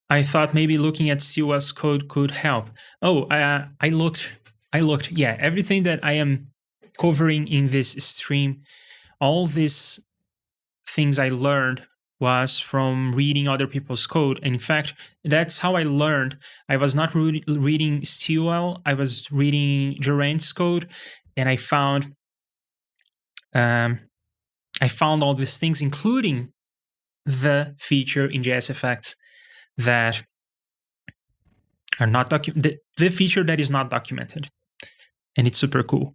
I thought maybe looking at COS code could help. Oh, I looked. Yeah, everything that I am covering in this stream, all these things I learned was from reading other people's code. And in fact, that's how I learned. I was not reading Stilwell, I was reading Durant's code, and I found all these things, including the feature in JSFX that are not the feature that is not documented, and it's super cool.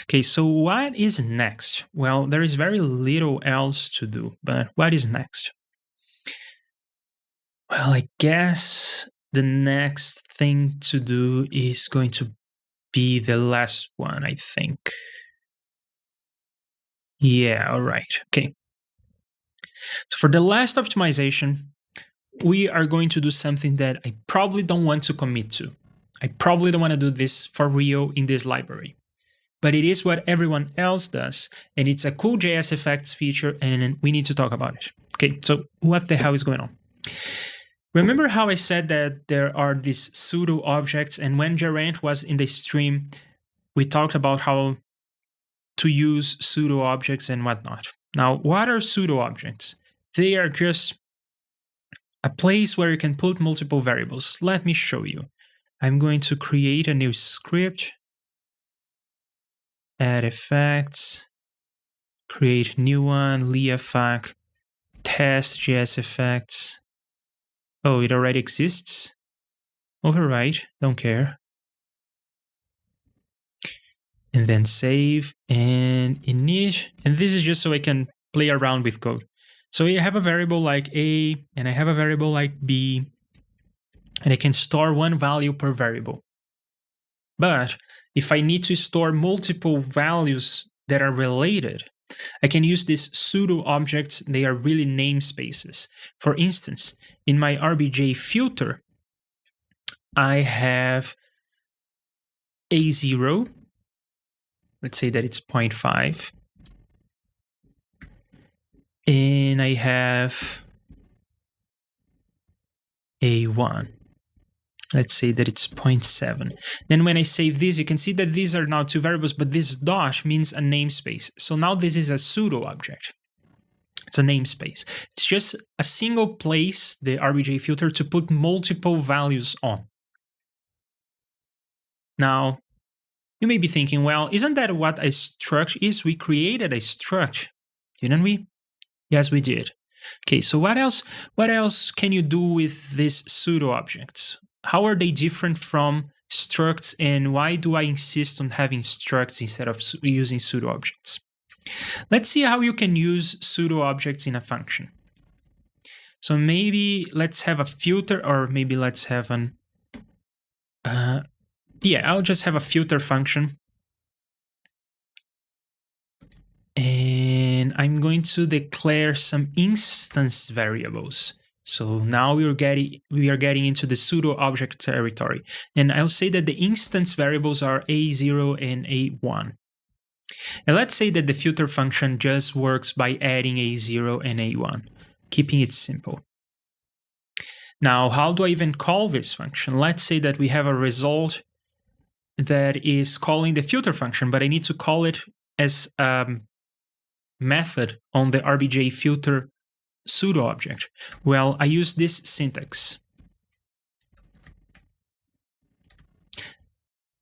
Okay, so what is next? Well, there is very little else to do, but what is next? Well, I guess the next thing to do is going to be the last one, I think. Yeah, all right. Okay. So for the last optimization, we are going to do something that I probably don't want to commit to. I probably don't want to do this for real in this library. But it is what everyone else does, and it's a cool JSFX feature, and we need to talk about it. Okay, so what the hell is going on? Remember how I said that there are these pseudo-objects, and when Gerant was in the stream, we talked about how to use pseudo-objects and whatnot. Now, what are pseudo-objects? They are just a place where you can put multiple variables. Let me show you. I'm going to create a new script. Add effects, create new one, leafak, test JSFX. Oh, it already exists. Overwrite, don't care. And then save and init. And this is just so I can play around with code. So I have a variable like A, and I have a variable like B, and I can store one value per variable. But if I need to store multiple values that are related, I can use these pseudo objects. They are really namespaces. For instance, in my RBJ filter, I have A0. Let's say that it's 0.5. And I have A1. Let's say that it's 0.7. Then when I save this, you can see that these are now two variables, but this dot means a namespace. So now this is a pseudo object. It's a namespace. It's just a single place, the RBJ filter, to put multiple values on. Now, you may be thinking, well, isn't that what a struct is? We created a struct, didn't we? Yes, we did. Okay, so what else can you do with these pseudo objects? How are they different from structs, and why do I insist on having structs instead of using pseudo objects? Let's see how you can use pseudo objects in a function. So maybe let's have a filter, or maybe let's have an I'll just have a filter function, and I'm going to declare some instance variables. So now we are getting into the pseudo object territory. And I'll say that the instance variables are A0 and A1. And let's say that the filter function just works by adding A0 and A1, keeping it simple. Now, how do I even call this function? Let's say that we have a result that is calling the filter function, but I need to call it as a method on the RBJ filter pseudo object. Well, I use this syntax.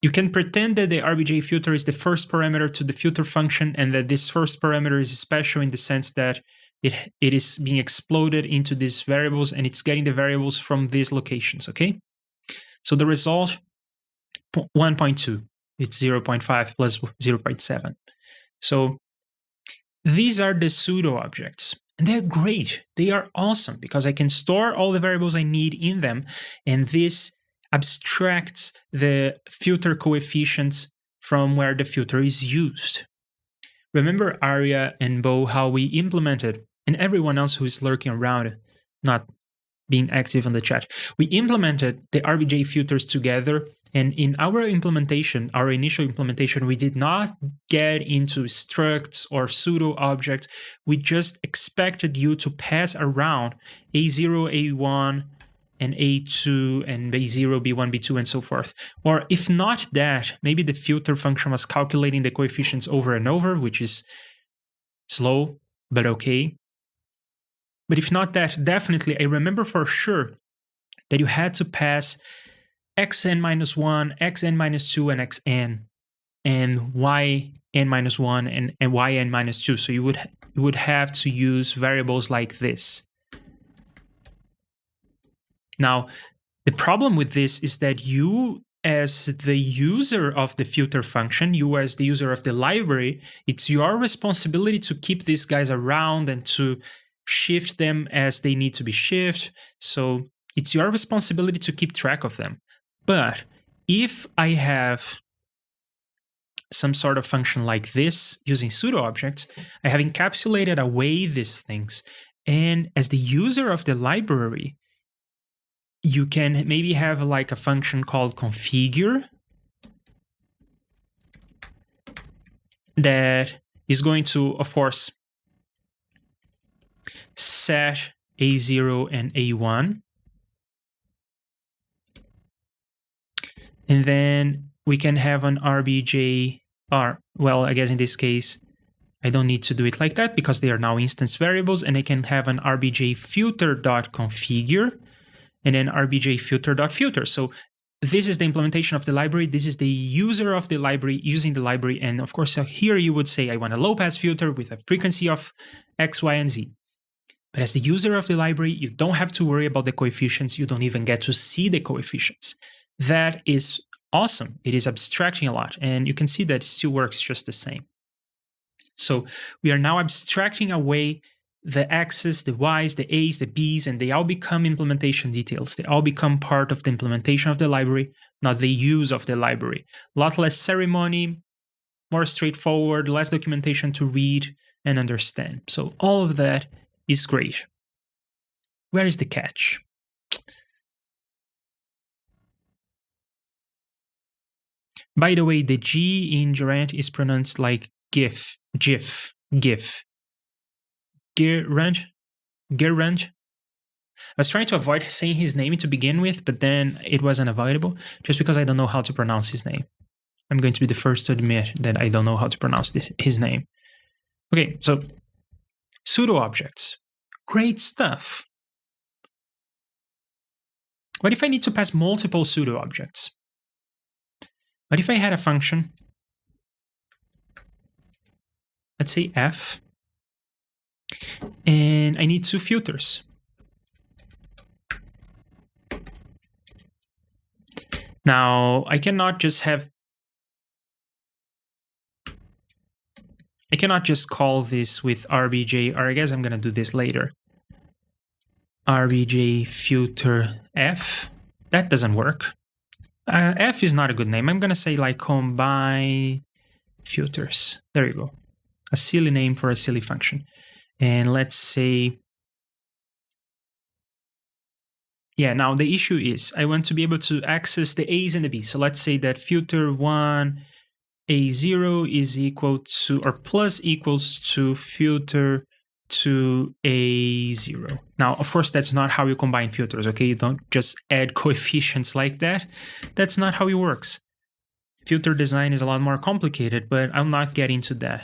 You can pretend that the RBJ filter is the first parameter to the filter function, and that this first parameter is special in the sense that it is being exploded into these variables, and it's getting the variables from these locations, okay? So the result, 1.2, it's 0.5 plus 0.7. So these are the pseudo objects. And they're great. They are awesome because I can store all the variables I need in them, and this abstracts the filter coefficients from where the filter is used. Remember Aria and Bo, how we implemented, and everyone else who is lurking around, not being active on the chat. We implemented the RBJ filters together, and in our implementation, our initial implementation, we did not get into structs or pseudo objects. We just expected you to pass around A0, A1, and A2, and B0, B1, B2, and so forth. Or if not that, maybe the filter function was calculating the coefficients over and over, which is slow, but okay. But if not that, definitely, I remember for sure that you had to pass xn minus 1, xn minus 2, and xn, and yn minus 1 and yn minus 2. So you would have to use variables like this. Now, the problem with this is that you, as the user of the filter function, you as the user of the library, it's your responsibility to keep these guys around and to shift them as they need to be shifted. So it's your responsibility to keep track of them. But if I have some sort of function like this using pseudo objects, I have encapsulated away these things. And as the user of the library, you can maybe have like a function called configure that is going to, of course, set A0 and A1. And then we can have an RBJ, or, well, I guess in this case, I don't need to do it like that because they are now instance variables, and I can have an RBJ filter.configure and then RBJ filter.filter. So this is the implementation of the library. This is the user of the library using the library. And of course, here you would say, I want a low pass filter with a frequency of X, Y, and Z. But as the user of the library, you don't have to worry about the coefficients. You don't even get to see the coefficients. That is awesome. It is abstracting a lot. And you can see that it still works just the same. So we are now abstracting away the X's, the Y's, the A's, the B's, and they all become implementation details. They all become part of the implementation of the library, not the use of the library. A lot less ceremony, more straightforward, less documentation to read and understand. So all of that is great. Where is the catch? By the way, the G in gerund is pronounced like GIF. Gerund. I was trying to avoid saying his name to begin with, but then it was unavoidable just because I don't know how to pronounce his name. I'm going to be the first to admit that I don't know how to pronounce his name. Okay, so pseudo objects. Great stuff. What if I need to pass multiple pseudo objects? What if I had a function, let's say f, and I need two filters. Now, I cannot just call this with RBJ, or I guess I'm going to do this later. RBJ filter f. That doesn't work. F is not a good name. I'm going to say like combine filters. There you go. A silly name for a silly function. And let's say, yeah, now the issue is I want to be able to access the A's and the B's. So let's say that filter 1 A0 is equal to, or plus equals to filter 2 A0. Now, of course, that's not how you combine filters, okay? You don't just add coefficients like that. That's not how it works. Filter design is a lot more complicated, but I'm not getting to that.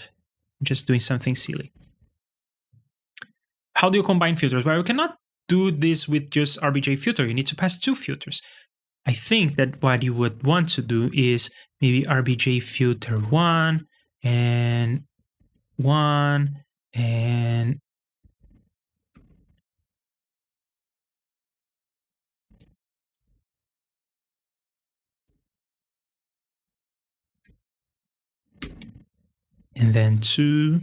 I'm just doing something silly. How do you combine filters? Well, you cannot do this with just RBJ filter. You need to pass two filters. I think that what you would want to do is maybe RBJ filter 1 and 1 and then 2.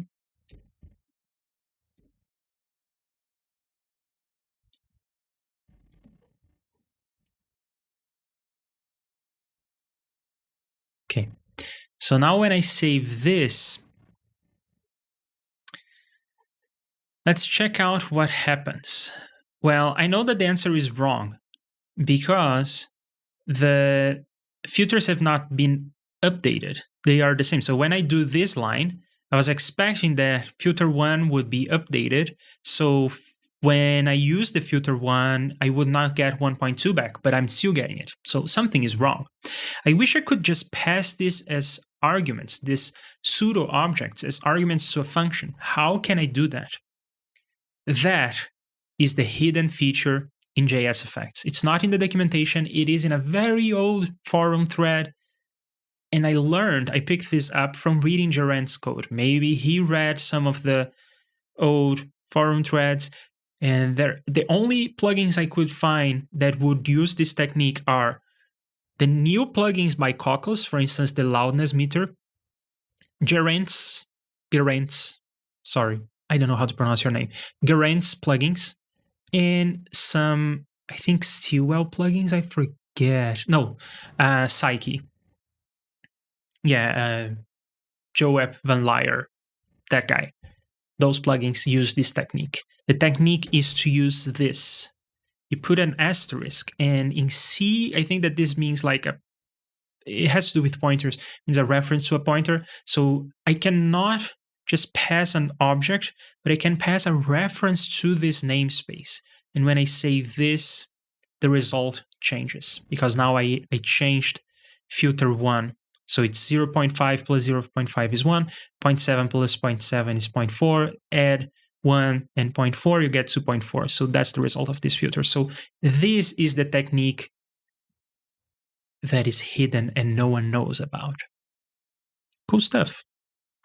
Okay, so now when I save this, let's check out what happens. Well, I know that the answer is wrong because the filters have not been updated. They are the same. So when I do this line, I was expecting that filter 1 would be updated. So when I use the filter 1, I would not get 1.2 back, but I'm still getting it. So something is wrong. I wish I could just pass this as arguments, this pseudo objects as arguments to a function. How can I do that? That is the hidden feature in JSFX. It's not in the documentation, it is in a very old forum thread. And I picked this up from reading Gerent's code. Maybe he read some of the old forum threads, and the only plugins I could find that would use this technique are the new plugins by Cocos, for instance, the loudness meter, Gerent's, sorry, I don't know how to pronounce your name, Gerent's plugins, and some, I think, Stilwell plugins, I forget. No, Psyche. Yeah, Joep Van Lier, that guy. Those plugins use this technique. The technique is to use this. You put an asterisk, and in C, I think that this means like it has to do with pointers, means a reference to a pointer. So I cannot just pass an object, but I can pass a reference to this namespace. And when I say this, the result changes because now I changed filter 1. So it's 0.5 plus 0.5 is 1, 0.7 plus 0.7 is 0.4, add 1 and 0.4, you get 2.4. So that's the result of this filter. So this is the technique that is hidden and no one knows about. Cool stuff.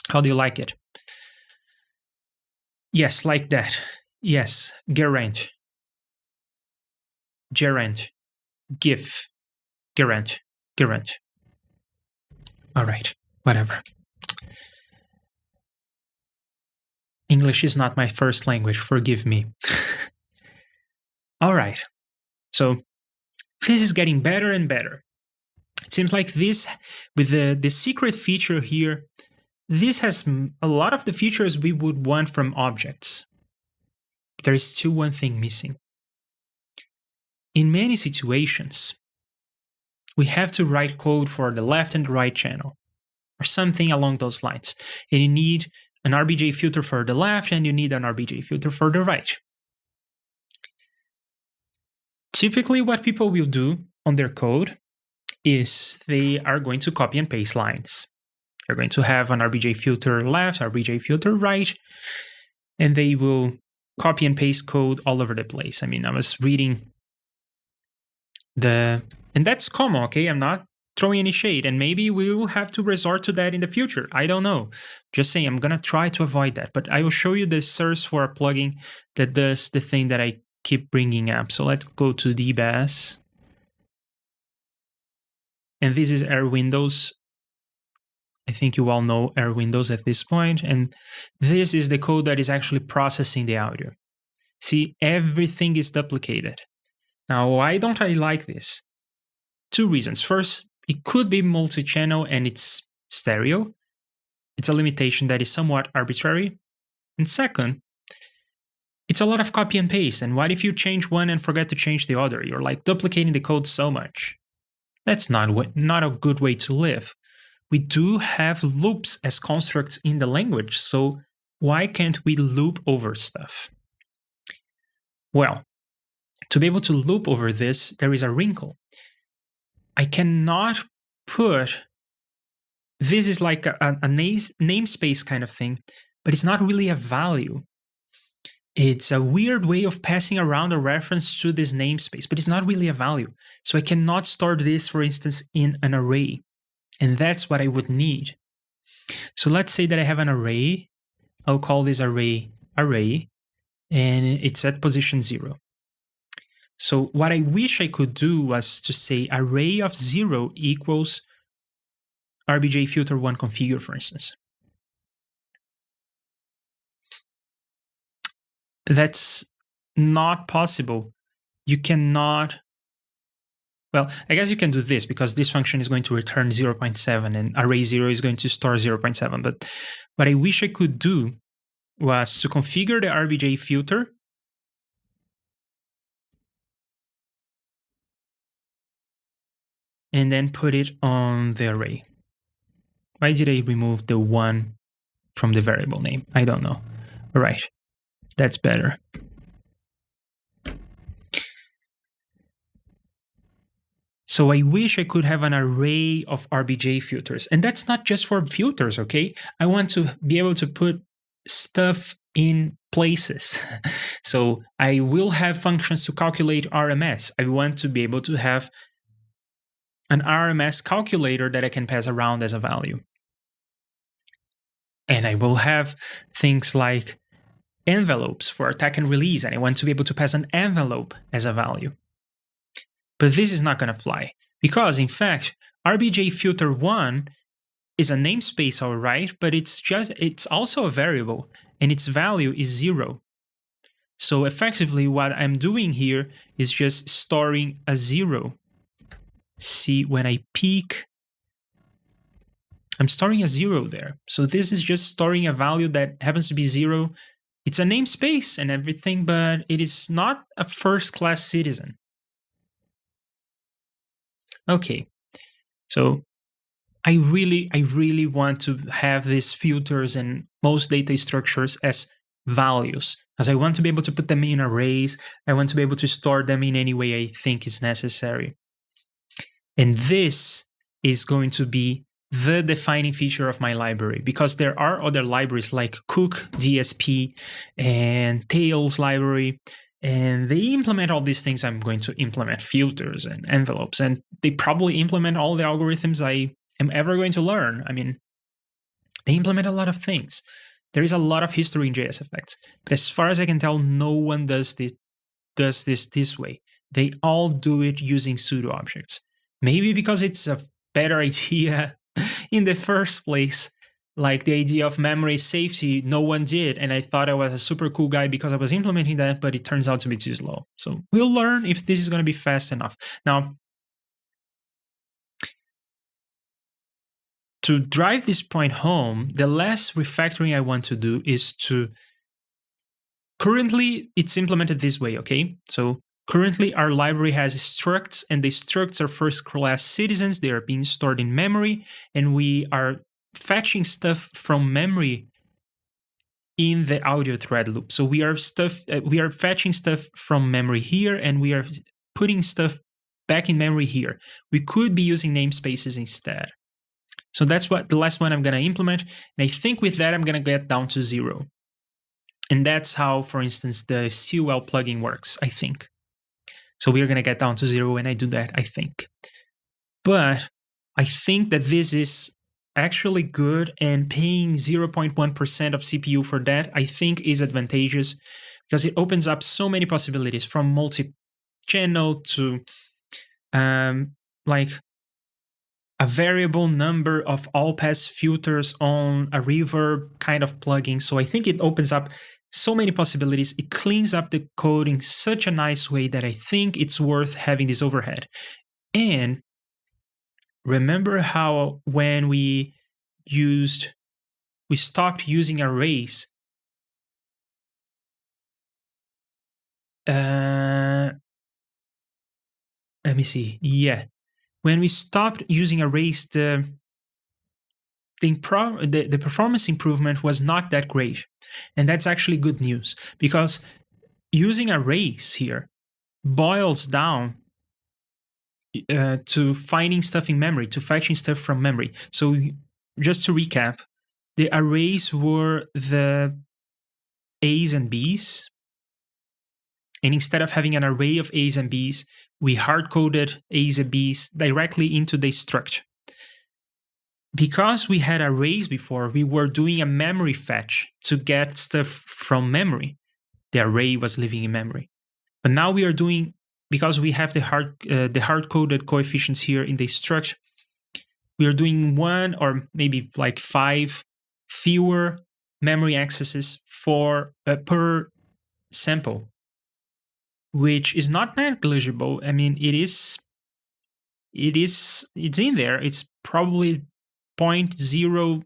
How do you like it? Yes, like that. Yes, Gerent. GIF. Gerent. All right, whatever. English is not my first language, forgive me. All right, so this is getting better and better. It seems like this, with the secret feature here, this has a lot of the features we would want from objects. There is still one thing missing. In many situations, we have to write code for the left and the right channel, or something along those lines. And you need an RBJ filter for the left, and you need an RBJ filter for the right. Typically, what people will do on their code is they are going to copy and paste lines. They're going to have an RBJ filter left, RBJ filter right, and they will copy and paste code all over the place. I mean, I was reading and that's common, okay? I'm not throwing any shade, and maybe we will have to resort to that in the future. I don't know. Just saying, I'm gonna try to avoid that, but I will show you the source for a plugin that does the thing that I keep bringing up. So let's go to dbas. And this is Air Windows. I think you all know Air Windows at this point. And this is the code that is actually processing the audio. See, everything is duplicated. Now, why don't I like this? Two reasons. First, it could be multi-channel and it's stereo. It's a limitation that is somewhat arbitrary. And second, it's a lot of copy and paste. And what if you change one and forget to change the other? You're like duplicating the code so much. That's not a good way to live. We do have loops as constructs in the language, so why can't we loop over stuff? Well, to be able to loop over this, there is a wrinkle. I cannot put, this is like a namespace kind of thing, but it's not really a value. It's a weird way of passing around a reference to this namespace, but it's not really a value. So I cannot store this, for instance, in an array. And that's what I would need. So let's say that I have an array. I'll call this array, and it's at position 0. So what I wish I could do was to say array of 0 equals RBJ filter 1 configure, for instance. That's not possible. You cannot. Well, I guess you can do this because this function is going to return 0.7 and array 0 is going to store 0.7. But what I wish I could do was to configure the RBJ filter and then put it on the array. Why did I remove the 1 from the variable name? I don't know. All right, that's better. So I wish I could have an array of RBJ filters. And that's not just for filters, okay? I want to be able to put stuff in places. So I will have functions to calculate RMS. I want to be able to have an RMS calculator that I can pass around as a value. And I will have things like envelopes for attack and release, and I want to be able to pass an envelope as a value. But this is not going to fly because, in fact, RBJ filter 1 is a namespace, all right, but it's also a variable, and its value is 0. So effectively, what I'm doing here is just storing a 0. See, when I peek, I'm storing a 0 there. So this is just storing a value that happens to be 0. It's a namespace and everything, but it is not a first-class citizen. Okay, so I really want to have these filters and most data structures as values, because I want to be able to put them in arrays. I want to be able to store them in any way I think is necessary. And this is going to be the defining feature of my library, because there are other libraries like Cook DSP and Tails library, and they implement all these things. I'm going to implement filters and envelopes, and they probably implement all the algorithms I am ever going to learn. I mean, they implement a lot of things. There is a lot of history in JSFX, but as far as I can tell, no one does this way. They all do it using pseudo-objects. Maybe because it's a better idea in the first place. Like the idea of memory safety, no one did, and I thought I was a super cool guy because I was implementing that, but it turns out to be too slow. So we'll learn if this is going to be fast enough. Now, to drive this point home, the last refactoring I want to do is to... Currently, it's implemented this way, okay? So currently, our library has structs, and the structs are first-class citizens. They are being stored in memory, and we are fetching stuff from memory in the audio thread loop. So we are fetching stuff from memory here, and we are putting stuff back in memory here. We could be using namespaces instead. So that's what the last one I'm going to implement. And I think with that, I'm going to get down to 0. And that's how, for instance, the CUL plugin works, I think. So we're going to get down to 0 when I do that, I think. But I think that this is actually good, and paying 0.1% of CPU for that, I think, is advantageous, because it opens up so many possibilities, from multi-channel to like a variable number of all-pass filters on a reverb kind of plugin. So I think it opens up so many possibilities. It cleans up the code in such a nice way that I think it's worth having this overhead. And remember how when we stopped using arrays, let me see. Yeah, when we stopped using arrays, the performance improvement was not that great. And that's actually good news, because using arrays here boils down to finding stuff in memory, to fetching stuff from memory. So just to recap, the arrays were the A's and B's. And instead of having an array of A's and B's, we hard-coded A's and B's directly into the struct. Because we had arrays before, we were doing a memory fetch to get stuff from memory. The array was living in memory. But now we are doing, because we have the hard-coded coefficients here in the struct, we are doing 1 or maybe like 5 fewer memory accesses for per sample, which is not negligible. I mean, it's in there. It's probably 0.05%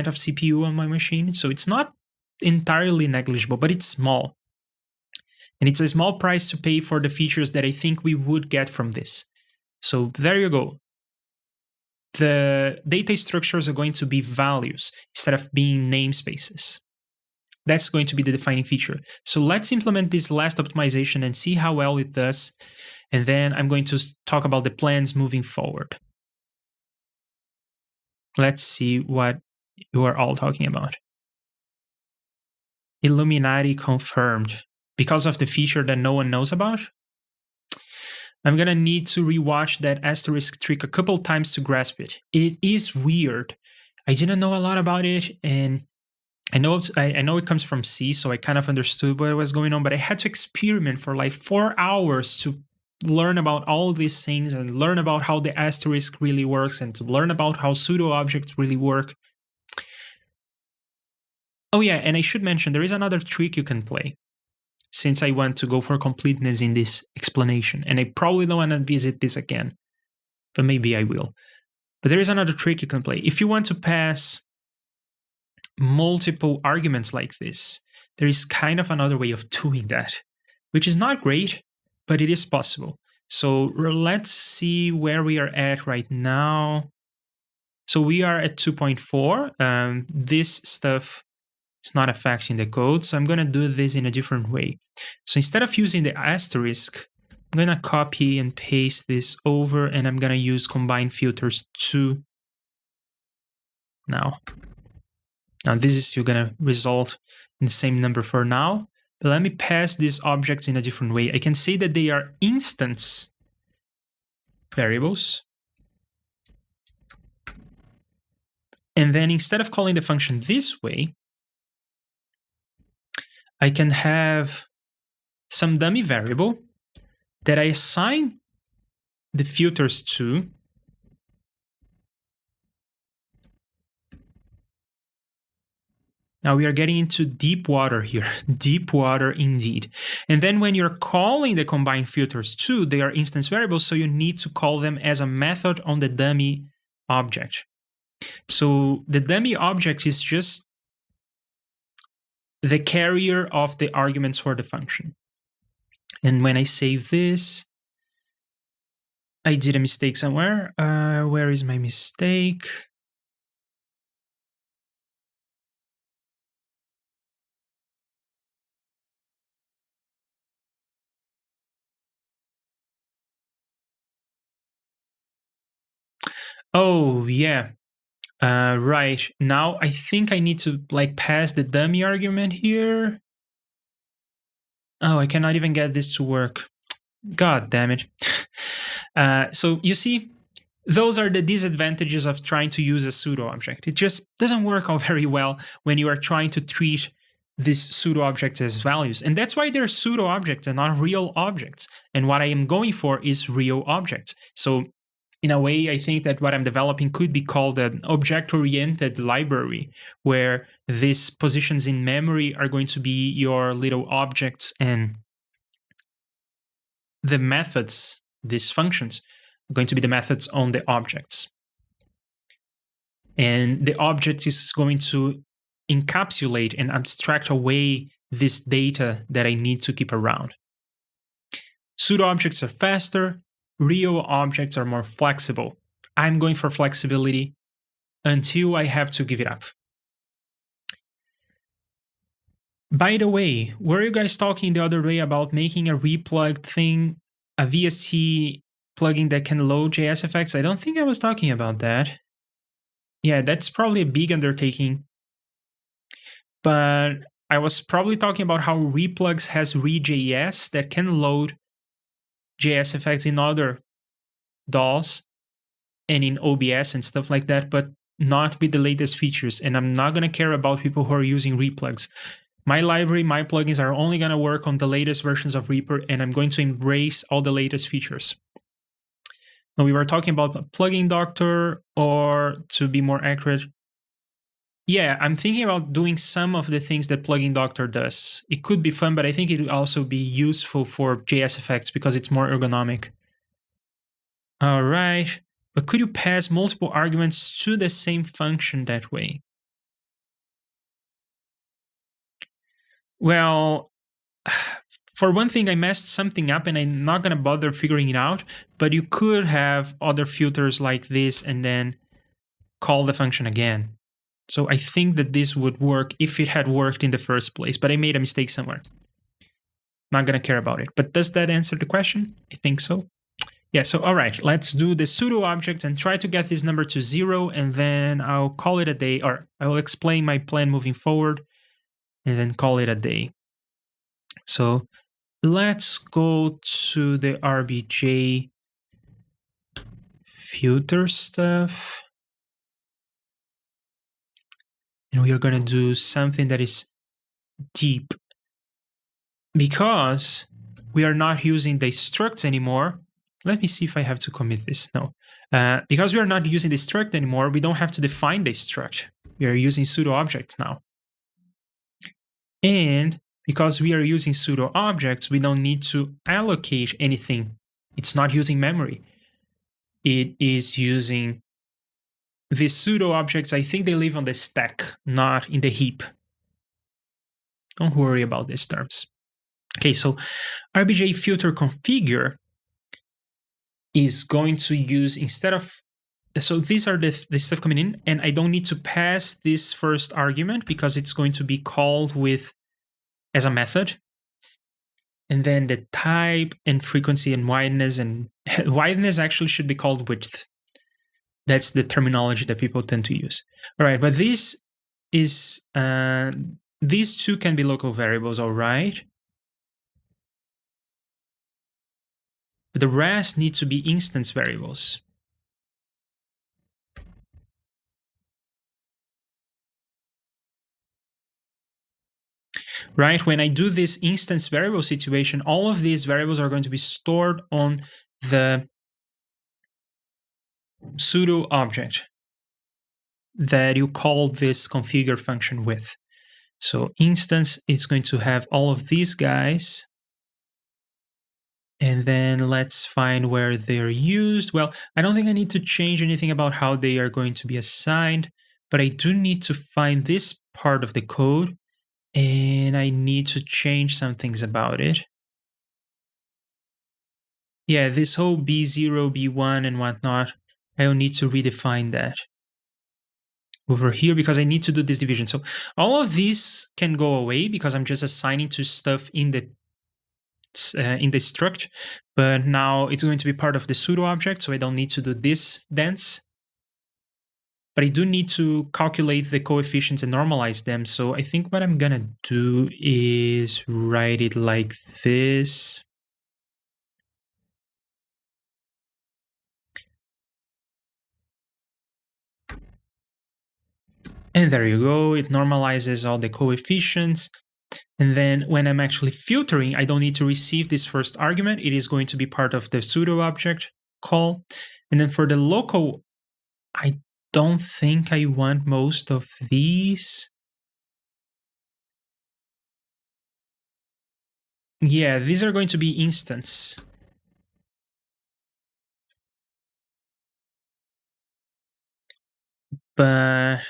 of CPU on my machine. So it's not entirely negligible, but it's small. And it's a small price to pay for the features that I think we would get from this. So there you go. The data structures are going to be values instead of being namespaces. That's going to be the defining feature. So let's implement this last optimization and see how well it does. And then I'm going to talk about the plans moving forward. Let's see what you are all talking about. Illuminati confirmed. Because of the feature that no one knows about? I'm gonna need to rewatch that asterisk trick a couple times to grasp it. It is weird. I didn't know a lot about it, and I know it comes from C, so I kind of understood what was going on, but I had to experiment for like 4 hours to learn about all these things and learn about how the asterisk really works and to learn about how pseudo-objects really work. Oh yeah, and I should mention there is another trick you can play, since I want to go for completeness in this explanation, and I probably don't want to visit this again, but maybe I will. But there is another trick you can play. If you want to pass multiple arguments like this, there is kind of another way of doing that, which is not great, but it is possible. So let's see where we are at right now. So we are at 2.4. This stuff is not affecting the code, so I'm going to do this in a different way. So instead of using the asterisk, I'm going to copy and paste this over, and I'm going to use combine filters 2 now. Now this is still going to result in the same number for now, but let me pass these objects in a different way. I can say that they are instance variables. And then instead of calling the function this way, I can have some dummy variable that I assign the filters to. Now we are getting into deep water here, deep water indeed. And then when you're calling the combine filters to, they are instance variables, so you need to call them as a method on the dummy object. So the dummy object is just the carrier of the arguments for the function. And when I save this, I did a mistake somewhere. Where is my mistake? Oh, yeah. Right. Now I think I need to like pass the dummy argument here. Oh, I cannot even get this to work. God damn it. So you see, those are the disadvantages of trying to use a pseudo-object. It just doesn't work out very well when you are trying to treat these pseudo-objects as values. And that's why they're pseudo-objects and not real objects. And what I am going for is real objects. So in a way, I think that what I'm developing could be called an object-oriented library, where these positions in memory are going to be your little objects, and the methods, these functions, are going to be the methods on the objects. And the object is going to encapsulate and abstract away this data that I need to keep around. Pseudo-objects are faster. Real objects are more flexible. I'm going for flexibility until I have to give it up. By the way, were you guys talking the other day about making a replugged thing, a VST plugin that can load JSFX? I don't think I was talking about that. Yeah, that's probably a big undertaking. But I was probably talking about how Replugs has ReJS that can load JSFX in other DAWs and in OBS and stuff like that, but not with the latest features. And I'm not going to care about people who are using replugs. My library, my plugins are only going to work on the latest versions of Reaper, and I'm going to embrace all the latest features. Now, we were talking about a plugin doctor, or to be more accurate, yeah, I'm thinking about doing some of the things that plugin doctor does. It could be fun, but I think it would also be useful for JSFX because it's more ergonomic. All right, but could you pass multiple arguments to the same function that way? Well, for one thing, I messed something up and I'm not going to bother figuring it out, but you could have other filters like this and then call the function again. So I think that this would work if it had worked in the first place, but I made a mistake somewhere. Not going to care about it. But does that answer the question? I think so. Yeah, so all right, let's do the pseudo object and try to get this number to 0, and then I'll call it a day, or I will explain my plan moving forward and then call it a day. So let's go to the RBJ filter stuff. And we are going to do something that is deep. Because we are not using the structs anymore. Let me see if I have to commit this. No. Because we are not using the struct anymore, we don't have to define the struct. We are using pseudo-objects now. And because we are using pseudo-objects, we don't need to allocate anything. It's not using memory. It is using the pseudo-objects. I think they live on the stack, not in the heap. Don't worry about these terms. Okay, so RBJ filter configure is going to use, instead of, so these are the stuff coming in, and I don't need to pass this first argument because it's going to be called with as a method. And then the type and frequency and wideness, and wideness actually should be called width. That's the terminology that people tend to use. All right, but this is, these two can be local variables, all right. But the rest need to be instance variables. Right, when I do this instance variable situation, all of these variables are going to be stored on the pseudo object that you call this configure function with. So instance is going to have all of these guys. And then let's find where they're used. Well, I don't think I need to change anything about how they are going to be assigned, but I do need to find this part of the code, and I need to change some things about it. Yeah, this whole B0, B1, and whatnot, I will need to redefine that over here because I need to do this division. So all of these can go away because I'm just assigning to stuff in the struct, but now it's going to be part of the pseudo object, so I don't need to do this dance. But I do need to calculate the coefficients and normalize them. So I think what I'm gonna do is write it like this. And there you go, it normalizes all the coefficients. And then when I'm actually filtering, I don't need to receive this first argument. It is going to be part of the pseudo object call. And then for the local, I don't think I want most of these. Yeah, these are going to be instance. But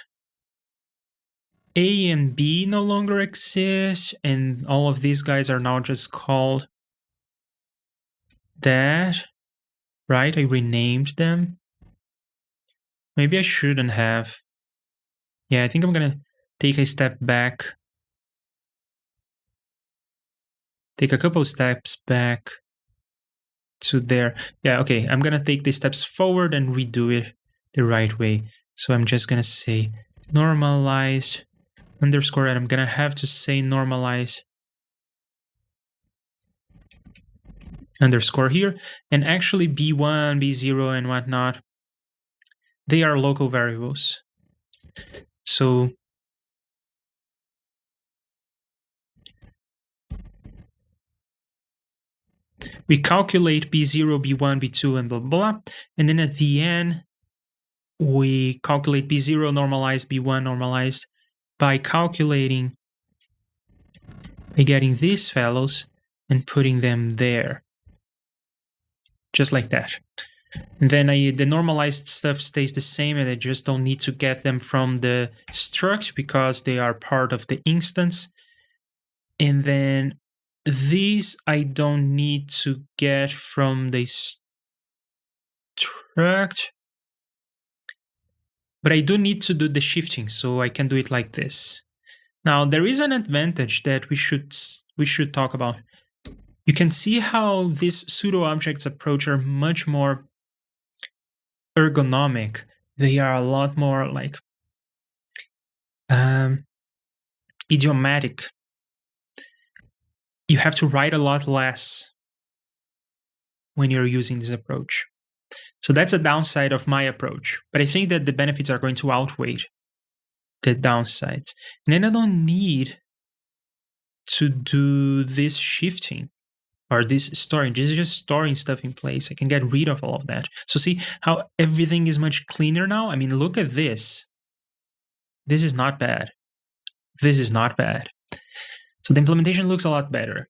A and B no longer exist, and all of these guys are now just called that, right? I renamed them. Maybe I shouldn't have. Yeah, I think I'm gonna take a step back. Take a couple steps back to there. Yeah, okay, I'm gonna take the steps forward and redo it the right way. So I'm just gonna say normalized underscore, and I'm gonna have to say normalized underscore here. And actually B1, B0, and whatnot, they are local variables. So we calculate B0, B1, B2, and blah, blah, blah. And then at the end, we calculate B0 normalized, B1 normalized by calculating, by getting these fellows and putting them there. Just like that. And then the normalized stuff stays the same, and I just don't need to get them from the struct because they are part of the instance. And then these I don't need to get from the struct, but I do need to do the shifting, so I can do it like this. Now there is an advantage that we should talk about. You can see how these pseudo-objects approach are much more ergonomic. They are a lot more like idiomatic. You have to write a lot less when you're using this approach. So that's a downside of my approach. But I think that the benefits are going to outweigh the downsides. And then I don't need to do this shifting or this storing. This is just storing stuff in place. I can get rid of all of that. So see how everything is much cleaner now? I mean, look at this. This is not bad. This is not bad. So the implementation looks a lot better.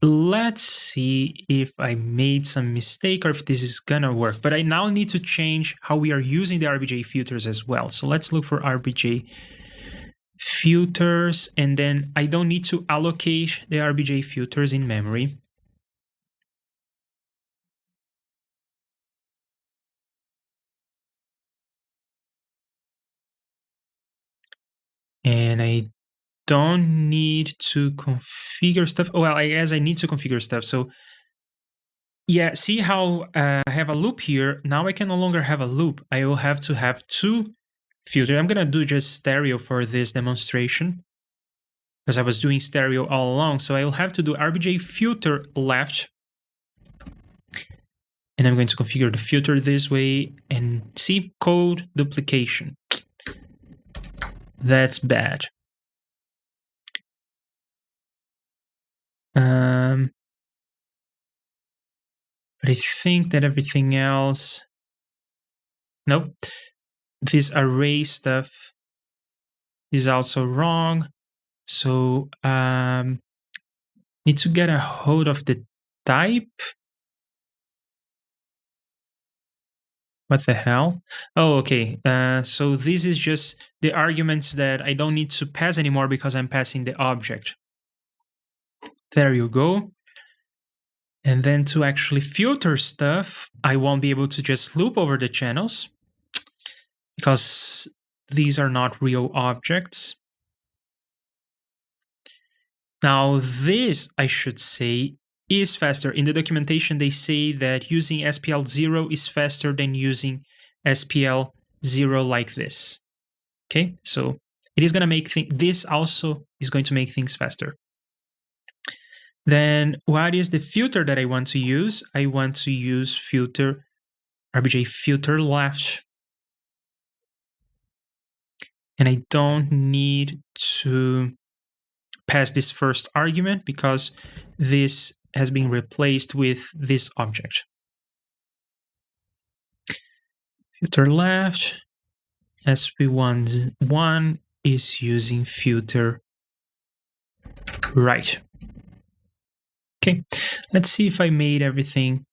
Let's see if I made some mistake or if this is gonna work. But I now need to change how we are using the RBJ filters as well. So let's look for RBJ filters, and then I don't need to allocate the RBJ filters in memory. And I don't need to configure stuff. Oh, well, I guess I need to configure stuff. So yeah, see how I have a loop here. Now I can no longer have a loop. I will have to have two filters. I'm gonna do just stereo for this demonstration because I was doing stereo all along. So I will have to do RBJ filter left. And I'm going to configure the filter this way and see code duplication. That's bad. But I think that everything else, nope. This array stuff is also wrong. So need to get a hold of the type. What the hell? Oh, okay. So this is just the arguments that I don't need to pass anymore because I'm passing the object. There you go. And then to actually filter stuff, I won't be able to just loop over the channels because these are not real objects. Now this, I should say, is faster. In the documentation, they say that using SPL0 is faster than using SPL0 like this. Okay, so it is going to make this also is going to make things faster. Then what is the filter that I want to use? I want to use filter RBJ filter left. And I don't need to pass this first argument because this has been replaced with this object. Filter left, SP1 is using filter right. Okay, let's see if I made everything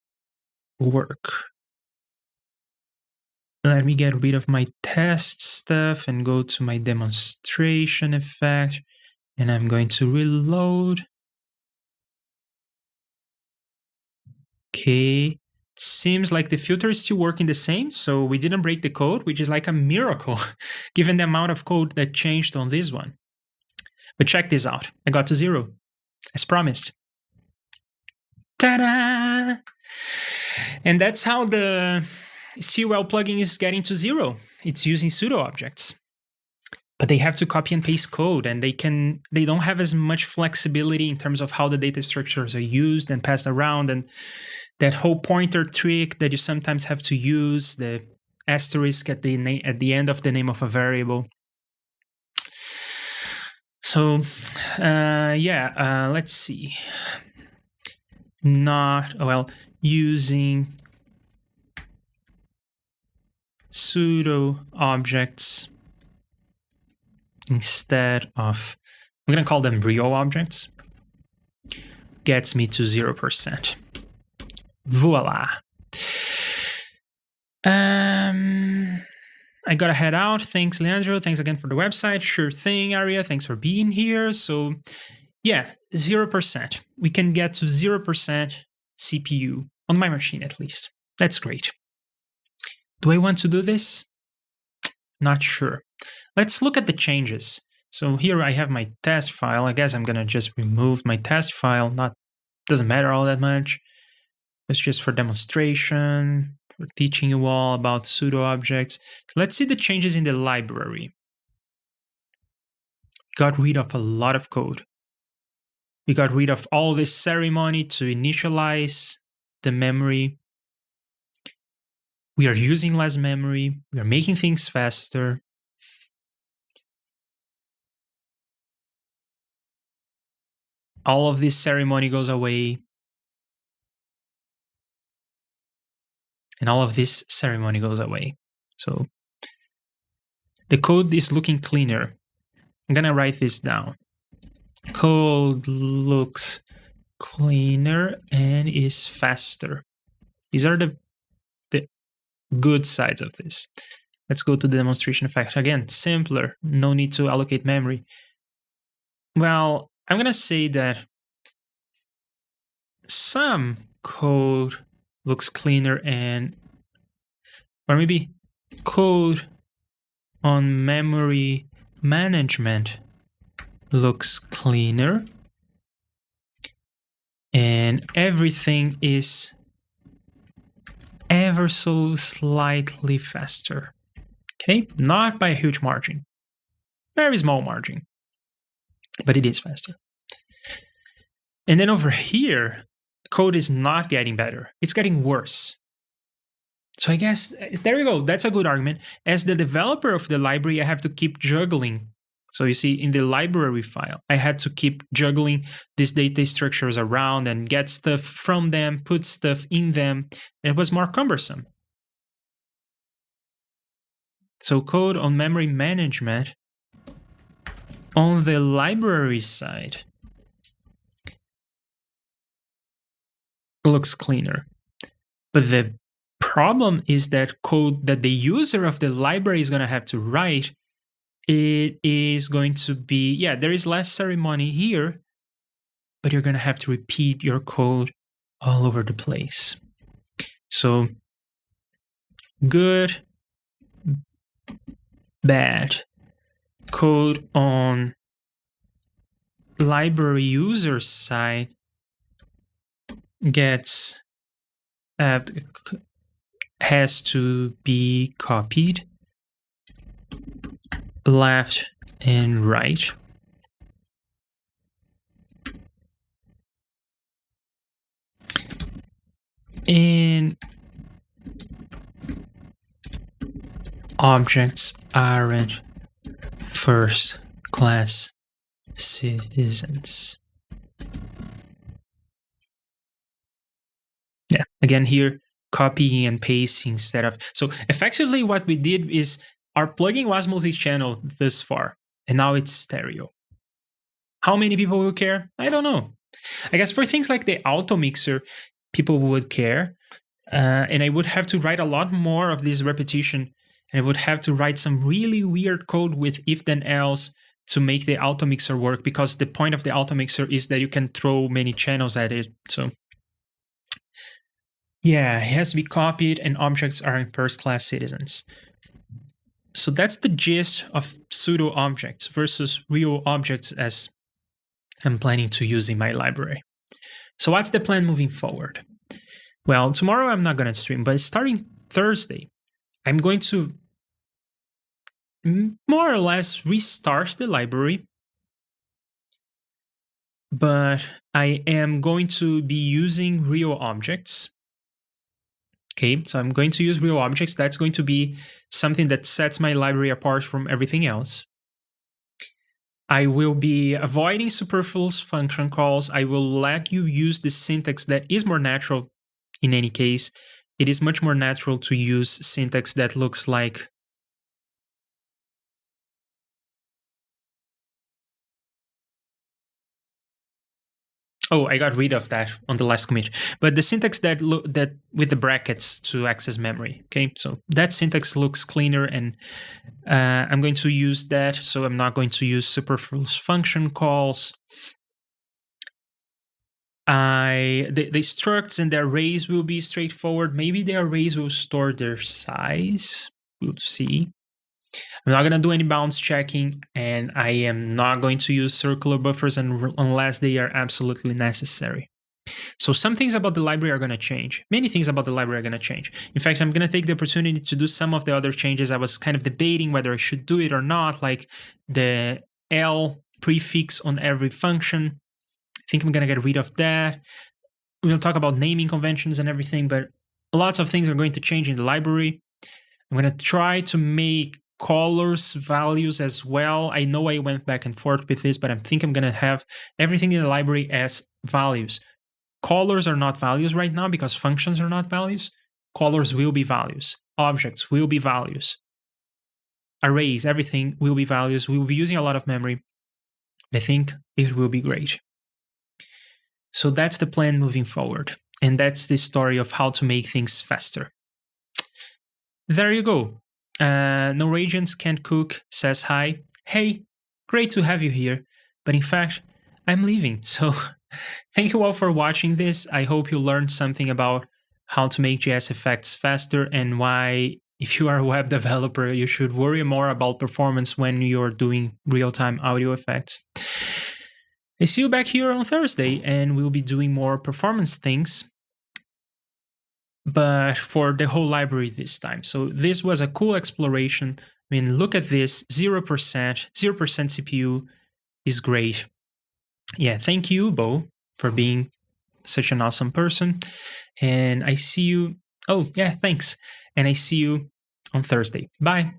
work. Let me get rid of my test stuff and go to my demonstration effect. And I'm going to reload. Okay, seems like the filter is still working the same, so we didn't break the code, which is like a miracle, given the amount of code that changed on this one. But check this out. I got to 0, as promised. Ta-da! And that's how the CUL plugin is getting to 0. It's using pseudo-objects. But they have to copy and paste code, and they don't have as much flexibility in terms of how the data structures are used and passed around, and that whole pointer trick that you sometimes have to use, the asterisk at the end of the name of a variable. So let's see. Using pseudo-objects instead of, I'm going to call them real objects, gets me to 0%. Voila. I gotta head out. Thanks, Leandro. Thanks again for the website. Sure thing, Aria. Thanks for being here. So Yeah, 0%. We can get to 0% CPU on my machine at least. That's great. Do I want to do this? Not sure. Let's look at the changes. So here I have my test file. I guess I'm gonna just remove my test file. Doesn't matter all that much. It's just for demonstration, for teaching you all about pseudo-objects. So let's see the changes in the library. Got rid of a lot of code. We got rid of all this ceremony to initialize the memory. We are using less memory. We are making things faster. All of this ceremony goes away. And all of this ceremony goes away. So the code is looking cleaner. I'm gonna write this down. Code looks cleaner and is faster. These are the good sides of this. Let's go to the demonstration effect. Again, simpler, no need to allocate memory. Well, I'm gonna say that some code looks cleaner or maybe code on memory management looks cleaner and everything is ever so slightly faster. Okay, not by a huge margin, very small margin, but it is faster. And then over here, code is not getting better, it's getting worse. So I guess, there you go, that's a good argument. As the developer of the library, I have to keep juggling. So you see in the library file, I had to keep juggling these data structures around and get stuff from them, put stuff in them. It was more cumbersome. So code on memory management on the library side looks cleaner. But the problem is that code that the user of the library is going to have to write, it is going to be, yeah, there is less ceremony here, but you're going to have to repeat your code all over the place. So good, bad. Code on library user side has to be copied left and right. And objects aren't first class citizens. Yeah, again here, copying and pasting instead of. So effectively what we did is our plugin was multi-channel this far, and now it's stereo. How many people will care? I don't know. I guess for things like the auto mixer, people would care. And I would have to write a lot more of this repetition, and I would have to write some really weird code with if then else to make the auto mixer work, because the point of the auto mixer is that you can throw many channels at it. So yeah, it has to be copied and objects are first-class citizens. So that's the gist of pseudo-objects versus real objects as I'm planning to use in my library. So what's the plan moving forward? Well, tomorrow I'm not going to stream, but starting Thursday, I'm going to more or less restart the library. But I am going to be using real objects. Okay, so I'm going to use real objects. That's going to be something that sets my library apart from everything else. I will be avoiding superfluous function calls. I will let you use the syntax that is more natural in any case. It is much more natural to use syntax that looks like oh, I got rid of that on the last commit. But the syntax that with the brackets to access memory. Okay, so that syntax looks cleaner, and I'm going to use that. So I'm not going to use superfluous function calls. The structs and the arrays will be straightforward. Maybe the arrays will store their size. We'll see. I'm not going to do any bounds checking, and I am not going to use circular buffers unless they are absolutely necessary. So some things about the library are going to change. Many things about the library are going to change. In fact, I'm going to take the opportunity to do some of the other changes. I was kind of debating whether I should do it or not, like the L prefix on every function. I think I'm going to get rid of that. We'll talk about naming conventions and everything, but lots of things are going to change in the library. I'm going to try to make colors values as well. I know I went back and forth with this, but I think I'm going to have everything in the library as values. Colors are not values right now because functions are not values. Colors will be values. Objects will be values. Arrays, everything will be values. We will be using a lot of memory. I think it will be great. So that's the plan moving forward. And that's the story of how to make things faster. There you go. Norwegians Can't Cook says hi. Hey, great to have you here. But in fact, I'm leaving. So thank you all for watching this. I hope you learned something about how to make JSFX faster and why, if you are a web developer, you should worry more about performance when you're doing real-time audio effects. I see you back here on Thursday, and we'll be doing more performance things, but for the whole library this time. So this was a cool exploration. I mean, look at this, 0%, 0% CPU is great. Yeah, thank you, Bo, for being such an awesome person. And I see you, oh yeah, thanks. And I see you on Thursday. Bye.